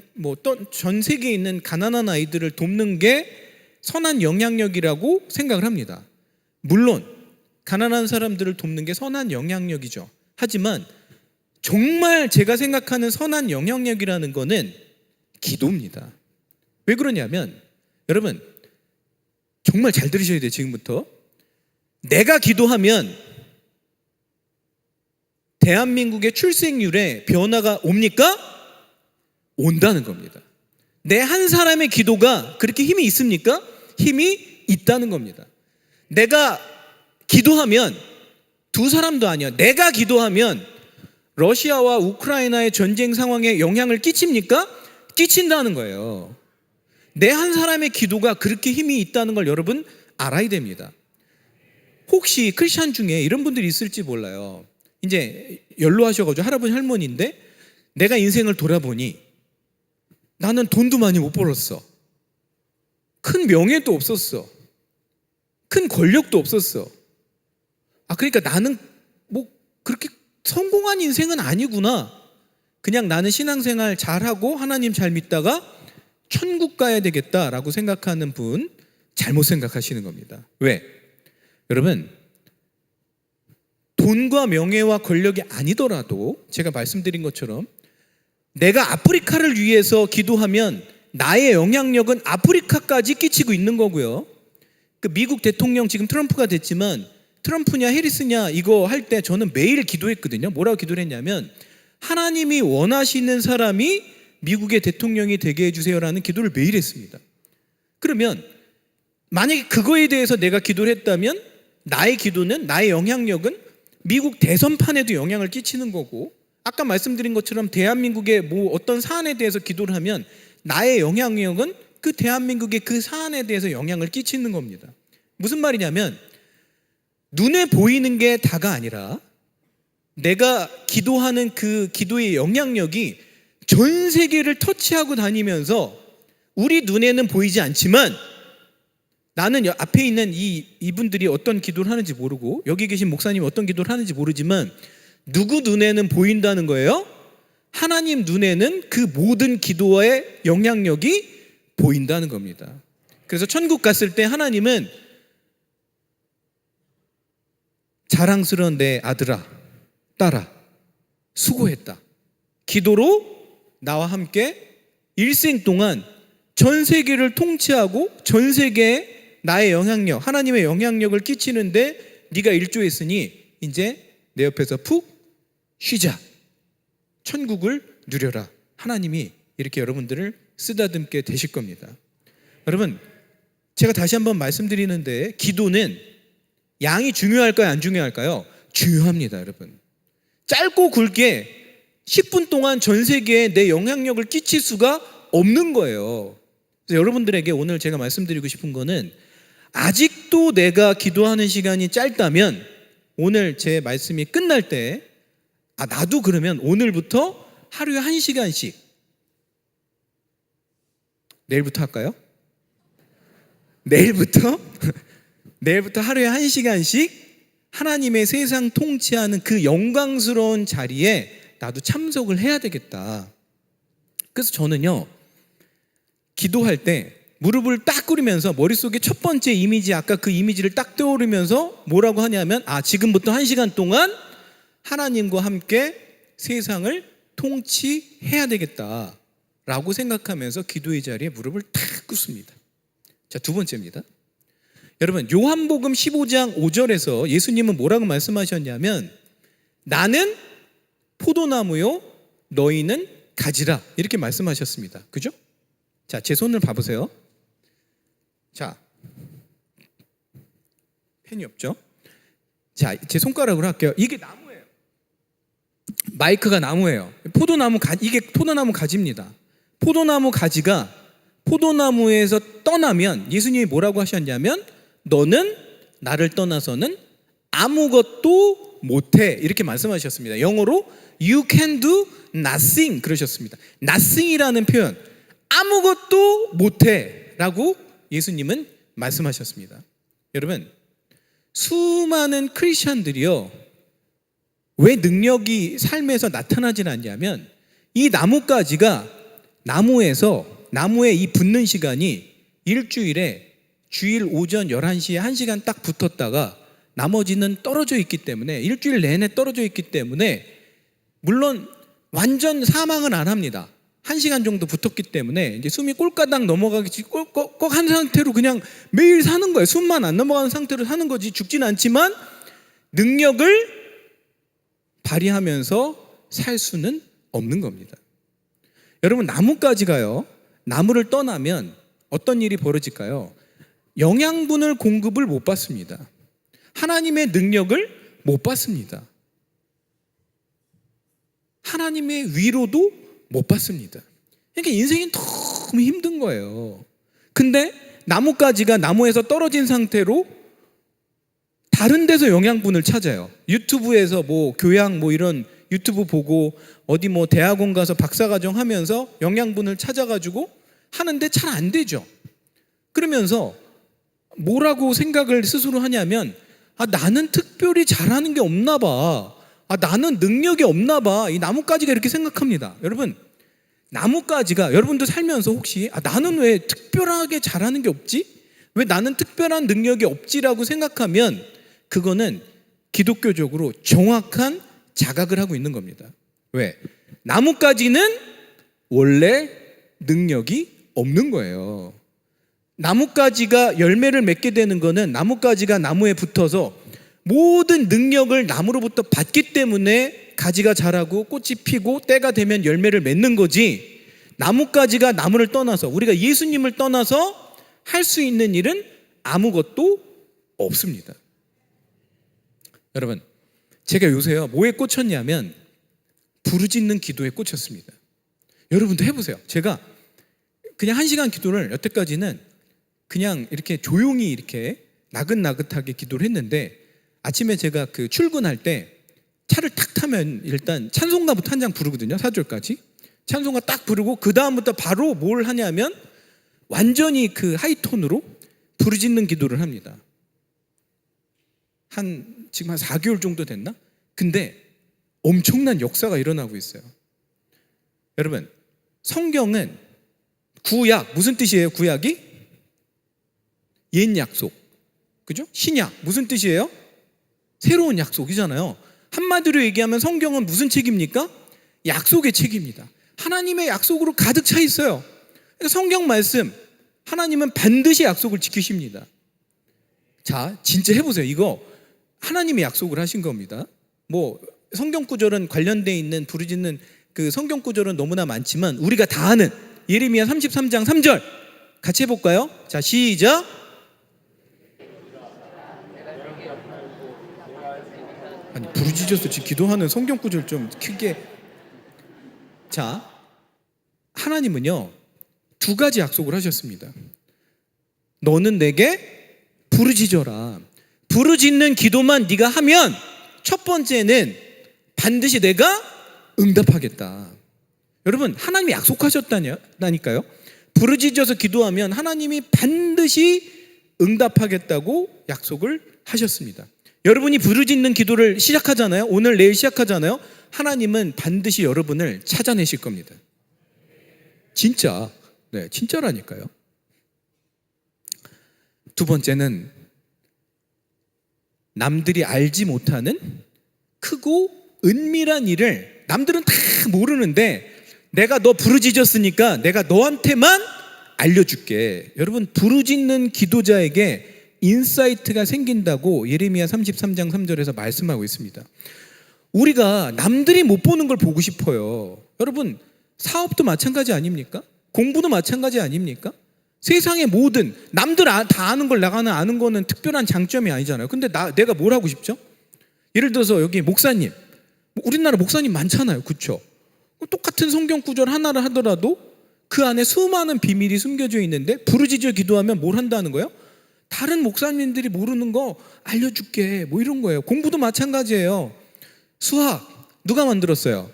전 세계에 있는 가난한 아이들을 돕는 게 선한 영향력이라고 생각을 합니다. 물론 가난한 사람들을 돕는 게 선한 영향력이죠. 하지만 정말 제가 생각하는 선한 영향력이라는 거는 기도입니다. 왜 그러냐면 여러분 정말 잘 들으셔야 돼요. 지금부터 내가 기도하면 대한민국의 출생률에 변화가 옵니까? 온다는 겁니다. 내 한 사람의 기도가 그렇게 힘이 있습니까? 힘이 있다는 겁니다. 내가 기도하면 두 사람도 아니야. 내가 기도하면 러시아와 우크라이나의 전쟁 상황에 영향을 끼칩니까? 끼친다는 거예요. 내 한 사람의 기도가 그렇게 힘이 있다는 걸 여러분 알아야 됩니다. 혹시 크리스찬 중에 이런 분들이 있을지 몰라요. 이제 연로하셔가지고 할아버지 할머니인데 내가 인생을 돌아보니 나는 돈도 많이 못 벌었어. 큰 명예도 없었어. 큰 권력도 없었어. 그러니까 나는 그렇게 성공한 인생은 아니구나. 그냥 나는 신앙생활 잘하고 하나님 잘 믿다가 천국 가야 되겠다라고 생각하는 분 잘못 생각하시는 겁니다. 왜? 여러분 돈과 명예와 권력이 아니더라도 제가 말씀드린 것처럼 내가 아프리카를 위해서 기도하면 나의 영향력은 아프리카까지 끼치고 있는 거고요. 그 미국 대통령 지금 트럼프가 됐지만 트럼프냐 해리스냐 이거 할 때 저는 매일 기도했거든요. 뭐라고 기도를 했냐면 하나님이 원하시는 사람이 미국의 대통령이 되게 해주세요라는 기도를 매일 했습니다. 그러면 만약에 그거에 대해서 내가 기도를 했다면 나의 기도는 나의 영향력은 미국 대선판에도 영향을 끼치는 거고 아까 말씀드린 것처럼 대한민국의 어떤 사안에 대해서 기도를 하면 나의 영향력은 그 대한민국의 그 사안에 대해서 영향을 끼치는 겁니다. 무슨 말이냐면 눈에 보이는 게 다가 아니라 내가 기도하는 그 기도의 영향력이 전 세계를 터치하고 다니면서 우리 눈에는 보이지 않지만 나는 앞에 있는 이분들이 어떤 기도를 하는지 모르고 여기 계신 목사님이 어떤 기도를 하는지 모르지만 누구 눈에는 보인다는 거예요? 하나님 눈에는 그 모든 기도의 영향력이 보인다는 겁니다. 그래서 천국 갔을 때 하나님은 자랑스러운 내 아들아, 딸아, 수고했다. 기도로 나와 함께 일생 동안 전 세계를 통치하고 전 세계에 나의 영향력, 하나님의 영향력을 끼치는데 네가 일조했으니 이제 내 옆에서 푹 쉬자. 천국을 누려라. 하나님이 이렇게 여러분들을 쓰다듬게 되실 겁니다. 여러분, 제가 다시 한번 말씀드리는데 기도는 양이 중요할까요? 안 중요할까요? 중요합니다, 여러분. 짧고 굵게 10분 동안 전 세계에 내 영향력을 끼칠 수가 없는 거예요. 그래서 여러분들에게 오늘 제가 말씀드리고 싶은 거는 아직도 내가 기도하는 시간이 짧다면 오늘 제 말씀이 끝날 때 나도 그러면 오늘부터 하루에 1시간씩 내일부터 할까요? 내일부터 하루에 1시간씩 하나님의 세상 통치하는 그 영광스러운 자리에 나도 참석을 해야 되겠다. 그래서 저는요 기도할 때 무릎을 딱 꿇으면서 머릿속에 첫 번째 이미지 아까 그 이미지를 딱 떠오르면서 뭐라고 하냐면 지금부터 1시간 동안 하나님과 함께 세상을 통치해야 되겠다라고 생각하면서 기도의 자리에 무릎을 탁 꿇습니다. 자, 두 번째입니다. 여러분 요한복음 15장 5절에서 예수님은 뭐라고 말씀하셨냐면 나는 포도나무요 너희는 가지라 이렇게 말씀하셨습니다. 그죠? 자, 제 손을 봐보세요. 자, 펜이 없죠? 자, 제 손가락으로 할게요. 이게 나무예요. 마이크가 나무예요. 이게 포도나무 가지입니다. 포도나무 가지가 포도나무에서 떠나면 예수님이 뭐라고 하셨냐면 너는 나를 떠나서는 아무것도 못해 이렇게 말씀하셨습니다. 영어로 you can do nothing 그러셨습니다. nothing이라는 표현, 아무것도 못해라고 예수님은 말씀하셨습니다. 여러분, 수많은 크리스천들이요, 왜 능력이 삶에서 나타나질 않냐면 이 나뭇가지가 나무에 이 붙는 시간이 일주일에 주일 오전 11시에 1시간 딱 붙었다가 나머지는 떨어져 있기 때문에, 일주일 내내 떨어져 있기 때문에, 물론 완전 사망은 안 합니다. 1시간 정도 붙었기 때문에 이제 숨이 꼴까닥 넘어가기 꼭 한 상태로 그냥 매일 사는 거예요. 숨만 안 넘어가는 상태로 사는 거지 죽진 않지만 능력을 발휘하면서 살 수는 없는 겁니다. 여러분, 나뭇가지가요, 나무를 떠나면 어떤 일이 벌어질까요? 영양분을 공급을 못 받습니다. 하나님의 능력을 못 받습니다. 하나님의 위로도 못 받습니다. 그러니까 인생이 너무 힘든 거예요. 근데 나뭇가지가 나무에서 떨어진 상태로 다른 데서 영양분을 찾아요. 유튜브에서 뭐 교양 뭐 이런 유튜브 보고 어디 뭐 대학원 가서 박사과정 하면서 영양분을 찾아가지고 하는데 잘 안 되죠. 그러면서 뭐라고 생각을 스스로 하냐면, 나는 특별히 잘하는 게 없나 봐. 나는 능력이 없나 봐. 이 나뭇가지가 이렇게 생각합니다. 여러분, 나뭇가지가 여러분도 살면서 혹시 나는 왜 특별하게 잘하는 게 없지? 왜 나는 특별한 능력이 없지라고 생각하면 그거는 기독교적으로 정확한 자각을 하고 있는 겁니다. 왜? 나뭇가지는 원래 능력이 없는 거예요. 나뭇가지가 열매를 맺게 되는 거는 나뭇가지가 나무에 붙어서 모든 능력을 나무로부터 받기 때문에 가지가 자라고 꽃이 피고 때가 되면 열매를 맺는 거지, 나뭇가지가 나무를 떠나서, 우리가 예수님을 떠나서 할 수 있는 일은 아무것도 없습니다. 여러분, 제가 요새요 뭐에 꽂혔냐면 부르짖는 기도에 꽂혔습니다. 여러분도 해보세요. 제가 그냥 1시간 기도를 여태까지는 그냥 이렇게 조용히 이렇게 나긋나긋하게 기도를 했는데, 아침에 제가 그 출근할 때 차를 탁 타면 일단 찬송가부터 한 장 부르거든요. 4절까지 찬송가 딱 부르고 그 다음부터 바로 뭘 하냐면 완전히 그 하이톤으로 부르짖는 기도를 합니다. 지금 한 4개월 정도 됐나? 근데 엄청난 역사가 일어나고 있어요. 여러분, 성경은 구약, 무슨 뜻이에요? 구약이? 옛 약속, 그죠? 신약, 무슨 뜻이에요? 새로운 약속이잖아요. 한마디로 얘기하면 성경은 무슨 책입니까? 약속의 책입니다. 하나님의 약속으로 가득 차 있어요. 그러니까 성경 말씀, 하나님은 반드시 약속을 지키십니다. 자, 진짜 해보세요. 이거 하나님의 약속을 하신 겁니다. 뭐 성경 구절은 관련되어 있는 부르짖는 그 성경 구절은 너무나 많지만 우리가 다 아는 예레미야 33장 3절 같이 해볼까요? 자, 시작. 아니, 부르짖어서 지금 기도하는 성경 구절 좀 크게. 자, 하나님은요 2가지 약속을 하셨습니다. 너는 내게 부르짖어라. 부르짖는 기도만 네가 하면 첫 번째는 반드시 내가 응답하겠다. 여러분, 하나님이 약속하셨다니까요. 부르짖어서 기도하면 하나님이 반드시 응답하겠다고 약속을 하셨습니다. 여러분이 부르짖는 기도를 시작하잖아요. 오늘 내일 시작하잖아요. 하나님은 반드시 여러분을 찾아내실 겁니다. 진짜, 네, 진짜라니까요. 두 번째는 남들이 알지 못하는 크고 은밀한 일을 남들은 다 모르는데 내가 너 부르짖었으니까 내가 너한테만 알려줄게. 여러분, 부르짖는 기도자에게 인사이트가 생긴다고 예레미야 33장 3절에서 말씀하고 있습니다. 우리가 남들이 못 보는 걸 보고 싶어요. 여러분, 사업도 마찬가지 아닙니까? 공부도 마찬가지 아닙니까? 세상의 모든 남들 다 아는 걸 내가 아는 거는 특별한 장점이 아니잖아요. 근데 내가 뭘 하고 싶죠? 예를 들어서 여기 목사님, 우리나라 목사님 많잖아요. 그렇죠? 똑같은 성경 구절 하나를 하더라도 그 안에 수많은 비밀이 숨겨져 있는데 부르짖어 기도하면 뭘 한다는 거예요? 다른 목사님들이 모르는 거 알려줄게. 뭐 이런 거예요. 공부도 마찬가지예요. 수학 누가 만들었어요?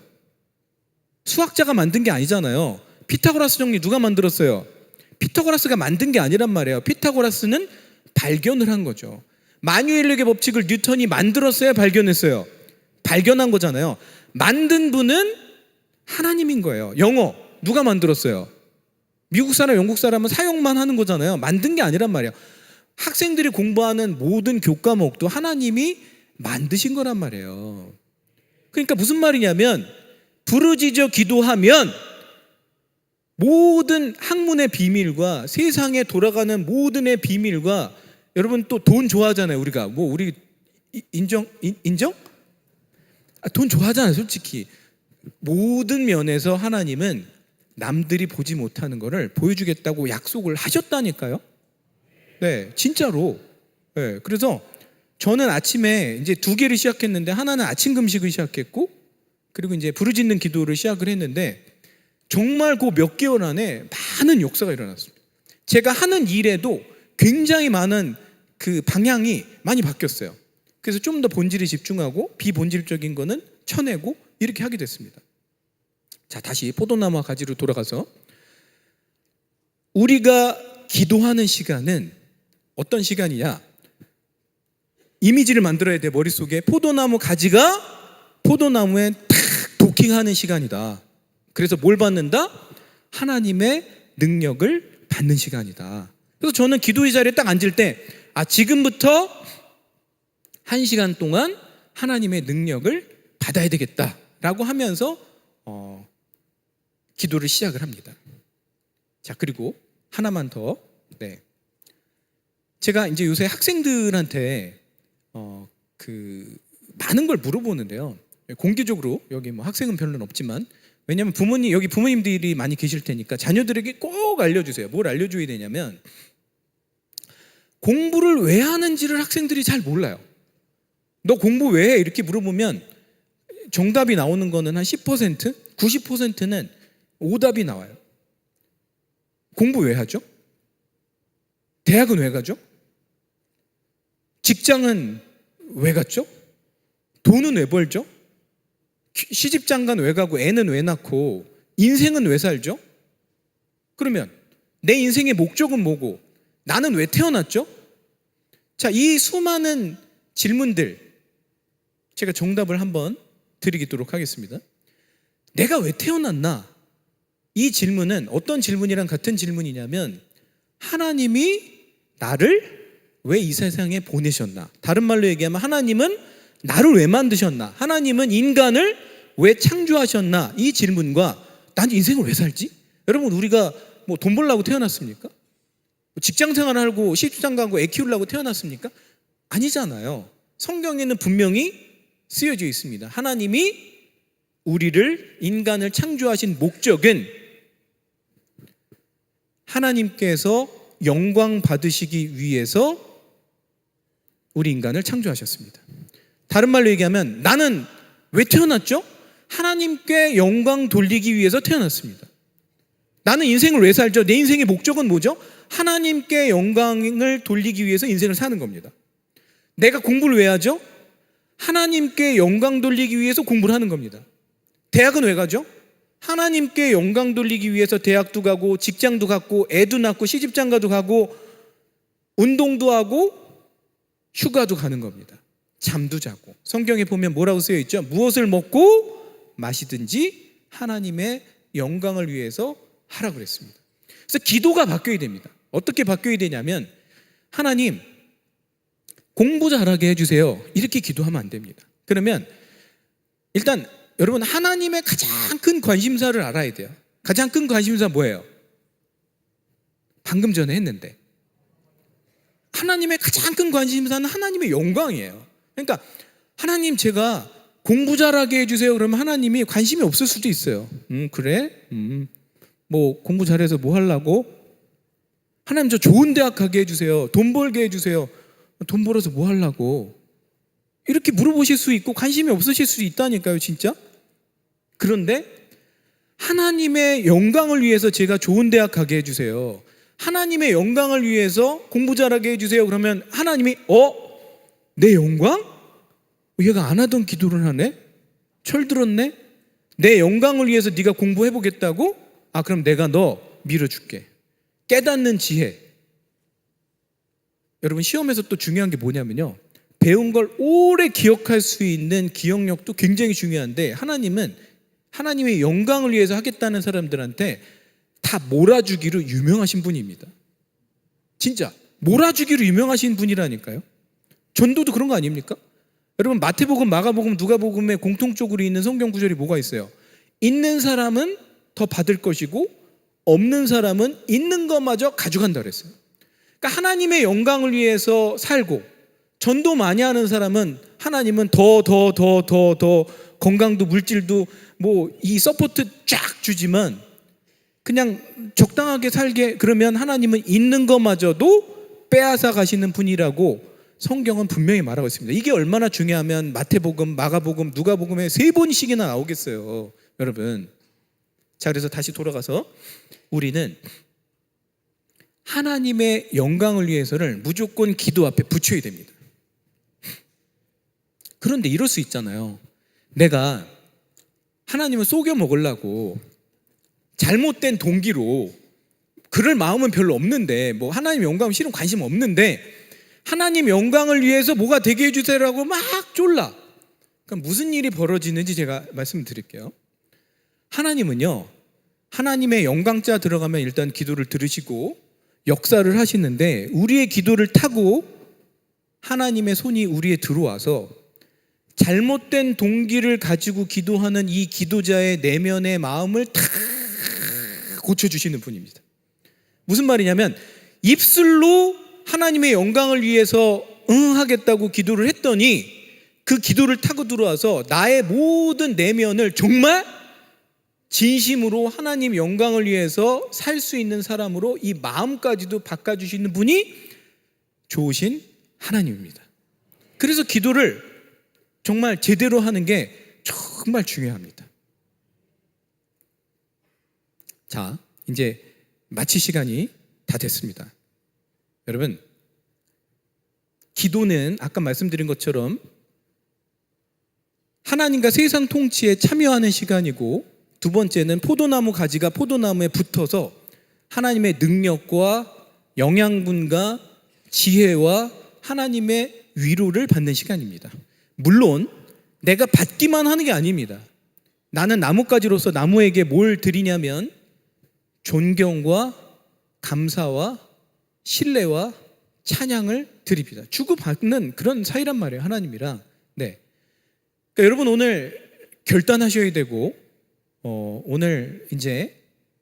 수학자가 만든 게 아니잖아요. 피타고라스 정리 누가 만들었어요? 피타고라스가 만든 게 아니란 말이에요. 피타고라스는 발견을 한 거죠. 만유인력의 법칙을 뉴턴이 만들었어요? 발견했어요? 발견한 거잖아요. 만든 분은 하나님인 거예요. 영어 누가 만들었어요? 미국 사람, 영국 사람은 사용만 하는 거잖아요. 만든 게 아니란 말이에요. 학생들이 공부하는 모든 교과목도 하나님이 만드신 거란 말이에요. 그러니까 무슨 말이냐면 부르짖어 기도하면 모든 학문의 비밀과 세상에 돌아가는 모든의 비밀과, 여러분 또 돈 좋아하잖아요. 우리가 뭐 우리 인정? 돈 좋아하잖아요. 솔직히 모든 면에서 하나님은 남들이 보지 못하는 거를 보여주겠다고 약속을 하셨다니까요. 네, 진짜로. 네, 그래서 저는 아침에 이제 2개를 시작했는데, 하나는 아침 금식을 시작했고, 그리고 이제 부르짖는 기도를 시작을 했는데, 정말 그 몇 개월 안에 많은 역사가 일어났습니다. 제가 하는 일에도 굉장히 많은 그 방향이 많이 바뀌었어요. 그래서 좀 더 본질에 집중하고 비본질적인 거는 쳐내고 이렇게 하게 됐습니다. 자, 다시 포도나무와 가지로 돌아가서, 우리가 기도하는 시간은 어떤 시간이냐? 이미지를 만들어야 돼. 머릿속에 포도나무 가지가 포도나무에 탁 도킹하는 시간이다. 그래서 뭘 받는다? 하나님의 능력을 받는 시간이다. 그래서 저는 기도의 자리에 딱 앉을 때, 지금부터 1시간 동안 하나님의 능력을 받아야 되겠다라고 하면서 기도를 시작을 합니다. 자, 그리고 하나만 더. 네. 제가 이제 요새 학생들한테 많은 걸 물어보는데요. 공개적으로 여기 뭐 학생은 별로는 없지만, 왜냐하면 여기 부모님들이 많이 계실 테니까 자녀들에게 꼭 알려주세요. 뭘 알려줘야 되냐면, 공부를 왜 하는지를 학생들이 잘 몰라요. 너 공부 왜 해? 이렇게 물어보면 정답이 나오는 거는 한 10%, 90%는 오답이 나와요. 공부 왜 하죠? 대학은 왜 가죠? 직장은 왜 갔죠? 돈은 왜 벌죠? 시집장가는 왜 가고 애는 왜 낳고 인생은 왜 살죠? 그러면 내 인생의 목적은 뭐고 나는 왜 태어났죠? 자, 이 수많은 질문들 제가 정답을 한번 드리도록 하겠습니다. 내가 왜 태어났나? 이 질문은 어떤 질문이랑 같은 질문이냐면, 하나님이 나를 왜 이 세상에 보내셨나? 다른 말로 얘기하면 하나님은 나를 왜 만드셨나? 하나님은 인간을 왜 창조하셨나? 이 질문과 난 인생을 왜 살지? 여러분, 우리가 뭐 돈 벌려고 태어났습니까? 직장 생활하고 시집장가하고 애 키우려고 태어났습니까? 아니잖아요. 성경에는 분명히 쓰여져 있습니다. 하나님이 우리를, 인간을 창조하신 목적은 하나님께서 영광 받으시기 위해서 우리 인간을 창조하셨습니다. 다른 말로 얘기하면 나는 왜 태어났죠? 하나님께 영광 돌리기 위해서 태어났습니다. 나는 인생을 왜 살죠? 내 인생의 목적은 뭐죠? 하나님께 영광을 돌리기 위해서 인생을 사는 겁니다. 내가 공부를 왜 하죠? 하나님께 영광 돌리기 위해서 공부를 하는 겁니다. 대학은 왜 가죠? 하나님께 영광 돌리기 위해서 대학도 가고 직장도 갖고 애도 낳고 시집장가도 가고 운동도 하고 휴가도 가는 겁니다. 잠도 자고. 성경에 보면 뭐라고 쓰여 있죠? 무엇을 먹고 마시든지 하나님의 영광을 위해서 하라고 그랬습니다. 그래서 기도가 바뀌어야 됩니다. 어떻게 바뀌어야 되냐면, 하나님 공부 잘하게 해주세요. 이렇게 기도하면 안 됩니다. 그러면 일단 여러분, 하나님의 가장 큰 관심사를 알아야 돼요. 가장 큰 관심사 뭐예요? 방금 전에 했는데, 하나님의 가장 큰 관심사는 하나님의 영광이에요. 그러니까 하나님 제가 공부 잘하게 해주세요. 그러면 하나님이 관심이 없을 수도 있어요. 그래? 뭐 공부 잘해서 뭐 하려고? 하나님 저 좋은 대학 가게 해주세요. 돈 벌게 해주세요. 돈 벌어서 뭐 하려고? 이렇게 물어보실 수 있고 관심이 없으실 수 있다니까요, 진짜. 그런데 하나님의 영광을 위해서 제가 좋은 대학 가게 해주세요. 하나님의 영광을 위해서 공부 잘하게 해주세요. 그러면 하나님이 내 영광? 얘가 안 하던 기도를 하네? 철들었네? 내 영광을 위해서 네가 공부해보겠다고? 그럼 내가 너 밀어줄게. 깨닫는 지혜. 여러분 시험에서 또 중요한 게 뭐냐면요, 배운 걸 오래 기억할 수 있는 기억력도 굉장히 중요한데, 하나님은 하나님의 영광을 위해서 하겠다는 사람들한테 다 몰아주기로 유명하신 분입니다. 진짜 몰아주기로 유명하신 분이라니까요. 전도도 그런 거 아닙니까? 여러분 마태복음, 마가복음, 누가복음에 공통적으로 있는 성경 구절이 뭐가 있어요? 있는 사람은 더 받을 것이고 없는 사람은 있는 것마저 가져간다 그랬어요. 그러니까 하나님의 영광을 위해서 살고 전도 많이 하는 사람은 하나님은 더 건강도 물질도 뭐 이 서포트 쫙 주지만 그냥 적당하게 살게 그러면 하나님은 있는 것마저도 빼앗아 가시는 분이라고 성경은 분명히 말하고 있습니다. 이게 얼마나 중요하면 마태복음, 마가복음, 누가복음에 3번씩이나 나오겠어요, 여러분. 자, 그래서 다시 돌아가서 우리는 하나님의 영광을 위해서를 무조건 기도 앞에 붙여야 됩니다. 그런데 이럴 수 있잖아요. 내가 하나님을 속여 먹으려고 잘못된 동기로, 그럴 마음은 별로 없는데, 뭐 하나님 영광 실은 관심 없는데 하나님 영광을 위해서 뭐가 되게 해주세요라고 막 졸라. 그럼 무슨 일이 벌어지는지 제가 말씀드릴게요. 하나님은요, 하나님의 영광자 들어가면 일단 기도를 들으시고 역사를 하시는데, 우리의 기도를 타고 하나님의 손이 우리에 들어와서 잘못된 동기를 가지고 기도하는 이 기도자의 내면의 마음을 다 고쳐주시는 분입니다. 무슨 말이냐면, 입술로 하나님의 영광을 위해서 하겠다고 기도를 했더니 그 기도를 타고 들어와서 나의 모든 내면을 정말 진심으로 하나님 영광을 위해서 살 수 있는 사람으로 이 마음까지도 바꿔주시는 분이 좋으신 하나님입니다. 그래서 기도를 정말 제대로 하는 게 정말 중요합니다. 자, 이제 마칠 시간이 다 됐습니다. 여러분, 기도는 아까 말씀드린 것처럼 하나님과 세상 통치에 참여하는 시간이고, 두 번째는 포도나무 가지가 포도나무에 붙어서 하나님의 능력과 영양분과 지혜와 하나님의 위로를 받는 시간입니다. 물론 내가 받기만 하는 게 아닙니다. 나는 나뭇가지로서 나무에게 뭘 드리냐면 존경과 감사와 신뢰와 찬양을 드립니다. 주고받는 그런 사이란 말이에요, 하나님이랑. 네. 그러니까 여러분 오늘 결단하셔야 되고, 오늘 이제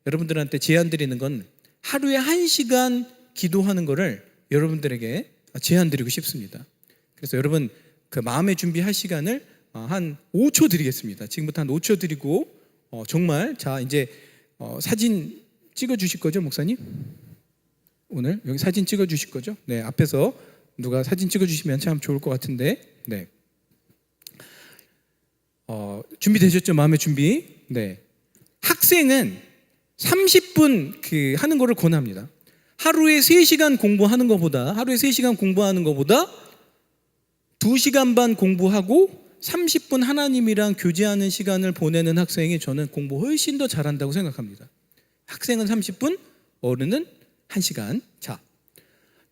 여러분들한테 제안 드리는 건 하루에 1시간 기도하는 거를 여러분들에게 제안 드리고 싶습니다. 그래서 여러분 그 마음의 준비할 시간을 한 5초 드리겠습니다. 지금부터 한 5초 드리고, 정말 자 이제 사진 찍어 주실 거죠, 목사님? 오늘 여기 사진 찍어 주실 거죠? 네, 앞에서 누가 사진 찍어 주시면 참 좋을 것 같은데. 네. 준비되셨죠? 마음의 준비. 네. 학생은 30분 하는 거를 권합니다. 하루에 3시간 공부하는 것보다 2시간 반 공부하고 30분 하나님이랑 교제하는 시간을 보내는 학생이 저는 공부 훨씬 더 잘한다고 생각합니다. 학생은 30분, 어른은 1시간. 자,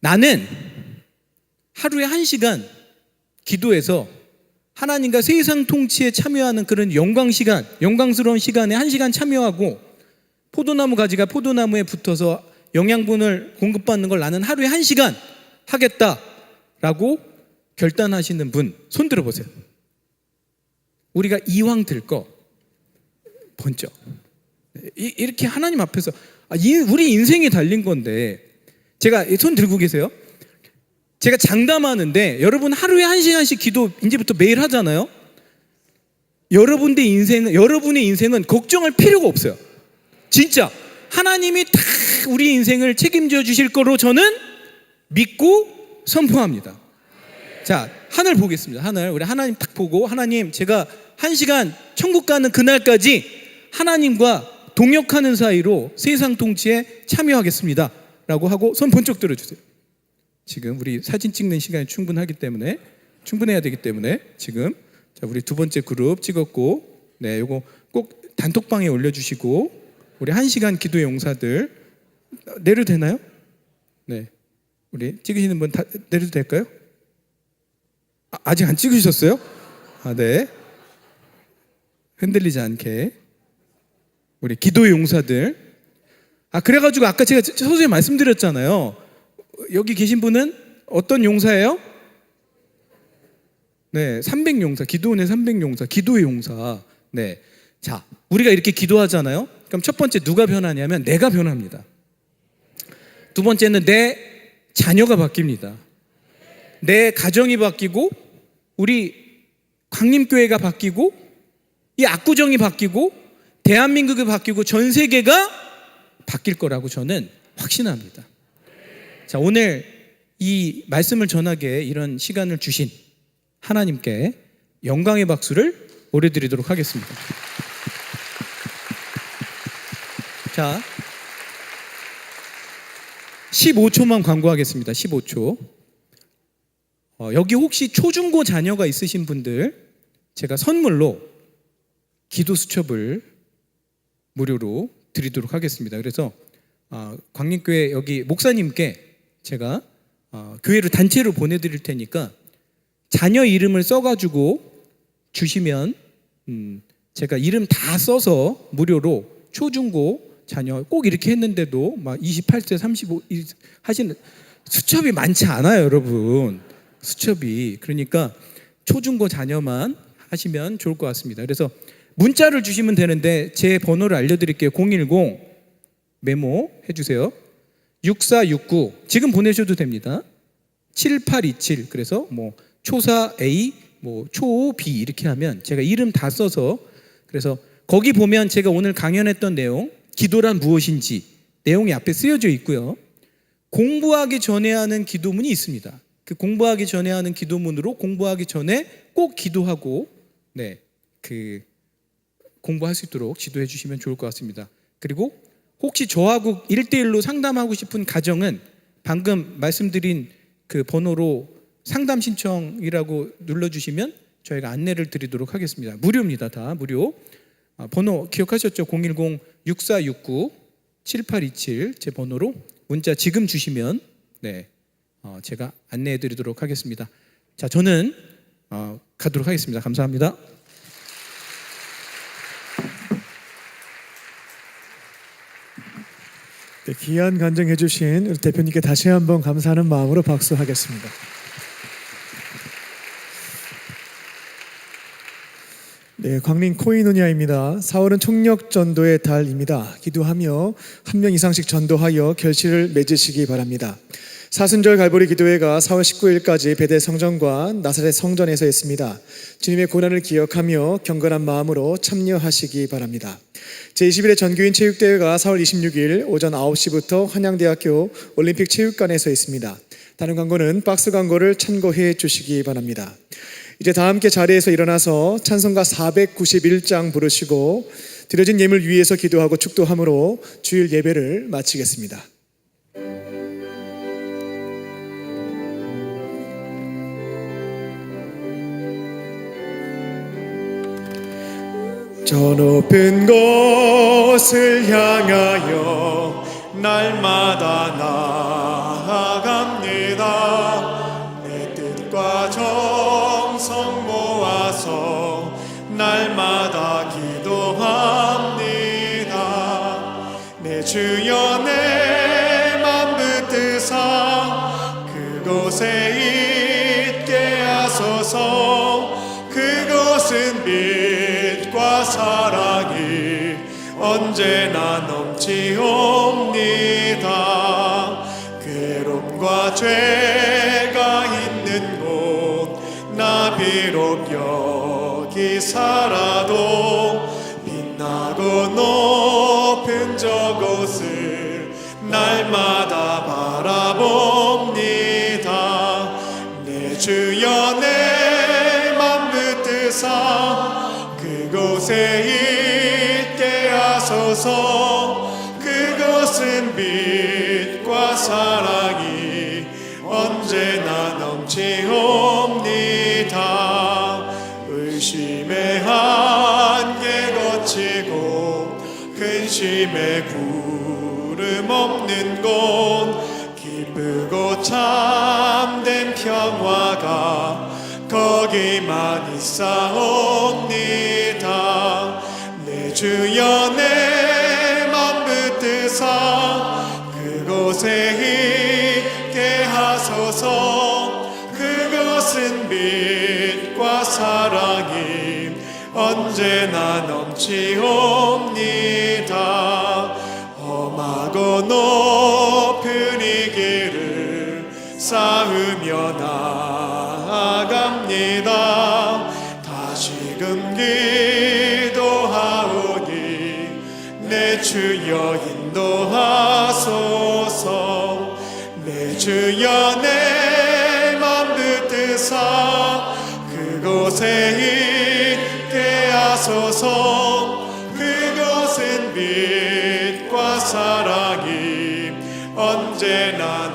나는 하루에 1시간 기도해서 하나님과 세상 통치에 참여하는 그런 영광스러운 시간에 1시간 참여하고, 포도나무 가지가 포도나무에 붙어서 영양분을 공급받는 걸 나는 하루에 1시간 하겠다라고 결단하시는 분 손 들어보세요. 우리가 이왕 들 거 번쩍 이렇게 하나님 앞에서 우리 인생이 달린 건데, 제가 손 들고 계세요. 제가 장담하는데 여러분 하루에 1시간씩 기도 이제부터 매일 하잖아요. 여러분의 인생은 걱정할 필요가 없어요. 진짜 하나님이 다 우리 인생을 책임져 주실 거로 저는 믿고 선포합니다. 자, 하늘 보겠습니다. 우리 하나님 딱 보고, 하나님 제가 1시간 천국 가는 그날까지 하나님과 동역하는 사이로 세상 통치에 참여하겠습니다 라고 하고 손 번쩍 들어주세요. 지금 우리 사진 찍는 시간이 충분해야 되기 때문에 지금 자, 우리 두 번째 그룹 찍었고, 네, 요거 꼭 단톡방에 올려주시고, 우리 1시간 기도의 용사들 내려도 되나요? 네, 우리 찍으시는 분 다 내려도 될까요? 아직 안 찍으셨어요? 네. 흔들리지 않게 우리 기도의 용사들. 그래가지고 아까 제가 서두에 말씀드렸잖아요. 여기 계신 분은 어떤 용사예요? 네, 300용사, 기도원의 300용사, 기도의 용사. 네, 자, 우리가 이렇게 기도하잖아요. 그럼 첫 번째 누가 변하냐면 내가 변합니다. 두 번째는 내 자녀가 바뀝니다. 내 가정이 바뀌고, 우리 광림교회가 바뀌고, 이 압구정이 바뀌고, 대한민국이 바뀌고, 전 세계가 바뀔 거라고 저는 확신합니다. 자, 오늘 이 말씀을 전하게 이런 시간을 주신 하나님께 영광의 박수를 올려드리도록 하겠습니다. 자, 15초만 광고하겠습니다. 15초. 여기 혹시 초중고 자녀가 있으신 분들 제가 선물로 기도 수첩을 무료로 드리도록 하겠습니다. 그래서 광림교회 여기 목사님께 제가 교회로 단체로 보내드릴 테니까 자녀 이름을 써가지고 주시면 제가 이름 다 써서 무료로 초중고 자녀 꼭 이렇게 했는데도 막 28세 35 하시는 수첩이 많지 않아요, 여러분. 수첩이. 그러니까 초중고 자녀만 하시면 좋을 것 같습니다. 그래서 문자를 주시면 되는데 제 번호를 알려드릴게요. 010 메모해 주세요. 6469 지금 보내셔도 됩니다. 7827 그래서 뭐 초사 A 뭐 초 B 이렇게 하면 제가 이름 다 써서, 그래서 거기 보면 제가 오늘 강연했던 내용, 기도란 무엇인지 내용이 앞에 쓰여져 있고요. 공부하기 전에 하는 기도문이 있습니다. 그 공부하기 전에 하는 기도문으로 공부하기 전에 꼭 기도하고, 네, 그 공부할 수 있도록 지도해 주시면 좋을 것 같습니다. 그리고 혹시 저하고 1대1로 상담하고 싶은 가정은 방금 말씀드린 그 번호로 상담 신청이라고 눌러주시면 저희가 안내를 드리도록 하겠습니다. 무료입니다. 다 무료. 번호 기억하셨죠? 010-6469-7827 제 번호로 문자 지금 주시면 네, 제가 안내해 드리도록 하겠습니다. 자, 저는 가도록 하겠습니다. 감사합니다. 네, 귀한 간증해 주신 우리 대표님께 다시 한번 감사하는 마음으로 박수하겠습니다. 네, 광림 코이노니아입니다. 4월은 총력 전도의 달입니다. 기도하며 한 명 이상씩 전도하여 결실을 맺으시기 바랍니다. 사순절 갈보리 기도회가 4월 19일까지 베델 성전과 나사렛 성전에서 했습니다. 주님의 고난을 기억하며 경건한 마음으로 참여하시기 바랍니다. 제21회 전교인 체육대회가 4월 26일 오전 9시부터 한양대학교 올림픽 체육관에서 있습니다. 다른 광고는 박스 광고를 참고해 주시기 바랍니다. 이제 다 함께 자리에서 일어나서 찬송가 491장 부르시고 드려진 예물 위에서 기도하고 축도함으로 주일 예배를 마치겠습니다. 저 높은 곳을 향하여 날마다 나아갑니다. 내 뜻과 정성 모아서 날마다 기도합니다. 내 주여 내 맘 붙드사 그곳에 있게 하소서. 그곳은 빛과 사랑이 언제나 넘치옵니다. 괴로움과 죄가 있는 곳 나 비록 여기 살아도 빛나고 높은 저곳을 날마다 바라봅니다. 내 주여 내 맘 붙드사 그곳에 있게 하소서. 그곳은 빛과 언제나 넘치옵니다. 의심의 한계 거치고 근심의 구름 없는 곳 기쁘고 참된 평화가 거기만 있사옵니다. 내 주여 내 맘 붙드사 그곳에 있게 하소서. 그것은 빛과 사랑이 언제나 넘치옵니다. 험하고 높은 이 길을 쌓으며 나아갑니다. 다시금 기도하오니 내 주여 인도하소서. 내 주여 내 맘 붙드사 그곳에 있게 하소서. 그것은 빛과 사랑이 언제나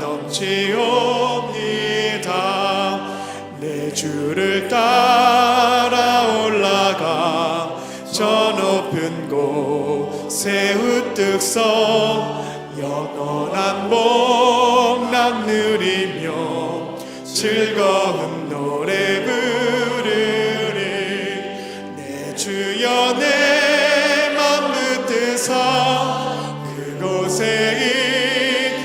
넘치옵니다. 내 주를 따라 올라가 저 높은 곳에 우뚝 서 영원한 복락 누리며 즐거운 노래 부르리. 내 주여 내 맘 붙드사 그곳에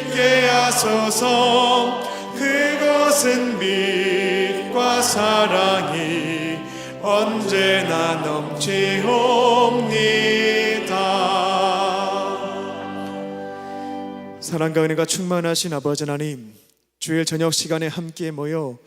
있게 하소서. 그곳은 빛과 사랑이 언제나 넘치옵니다. 사랑과 은혜가 충만하신 아버지 하나님, 주일 저녁 시간에 함께 모여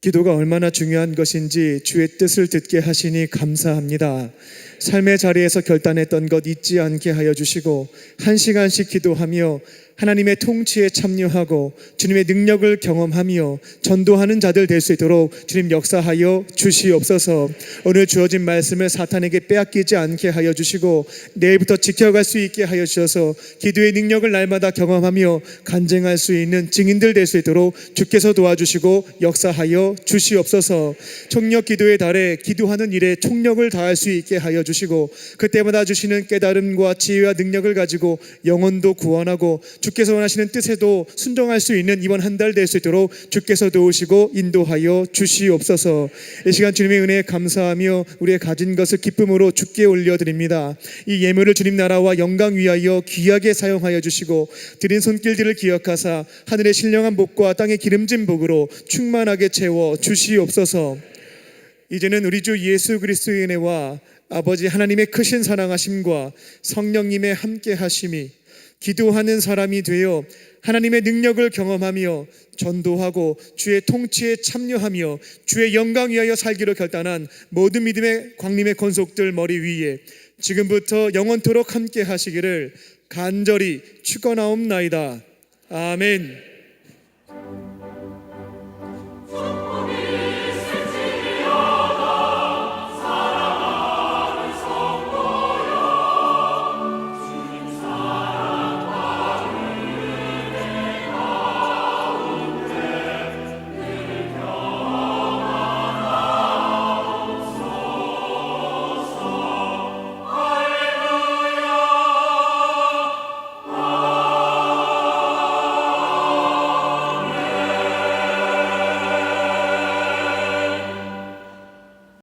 기도가 얼마나 중요한 것인지 주의 뜻을 듣게 하시니 감사합니다. 삶의 자리에서 결단했던 것 잊지 않게 하여 주시고 한 시간씩 기도하며 하나님의 통치에 참여하고 주님의 능력을 경험하며 전도하는 자들 될 수 있도록 주님 역사하여 주시옵소서. 오늘 주어진 말씀을 사탄에게 빼앗기지 않게 하여 주시고 내일부터 지켜갈 수 있게 하여 주셔서 기도의 능력을 날마다 경험하며 간증할 수 있는 증인들 될 수 있도록 주께서 도와주시고 역사하여 주시옵소서. 총력 기도의 달에 기도하는 일에 총력을 다할 수 있게 하여 주시고 그때마다 주시는 깨달음과 지혜와 능력을 가지고 영혼도 구원하고 주께서 원하시는 뜻에도 순종할 수 있는 이번 한 달 될 수 있도록 주께서 도우시고 인도하여 주시옵소서. 이 시간 주님의 은혜에 감사하며 우리의 가진 것을 기쁨으로 주께 올려드립니다. 이 예물을 주님 나라와 영광 위하여 귀하게 사용하여 주시고 드린 손길들을 기억하사 하늘의 신령한 복과 땅의 기름진 복으로 충만하게 채워 주시옵소서. 이제는 우리 주 예수 그리스도의 은혜와 아버지 하나님의 크신 사랑하심과 성령님의 함께 하심이 기도하는 사람이 되어 하나님의 능력을 경험하며 전도하고 주의 통치에 참여하며 주의 영광 위하여 살기로 결단한 모든 믿음의 광림의 권속들 머리 위에 지금부터 영원토록 함께 하시기를 간절히 축원하옵나이다. 아멘.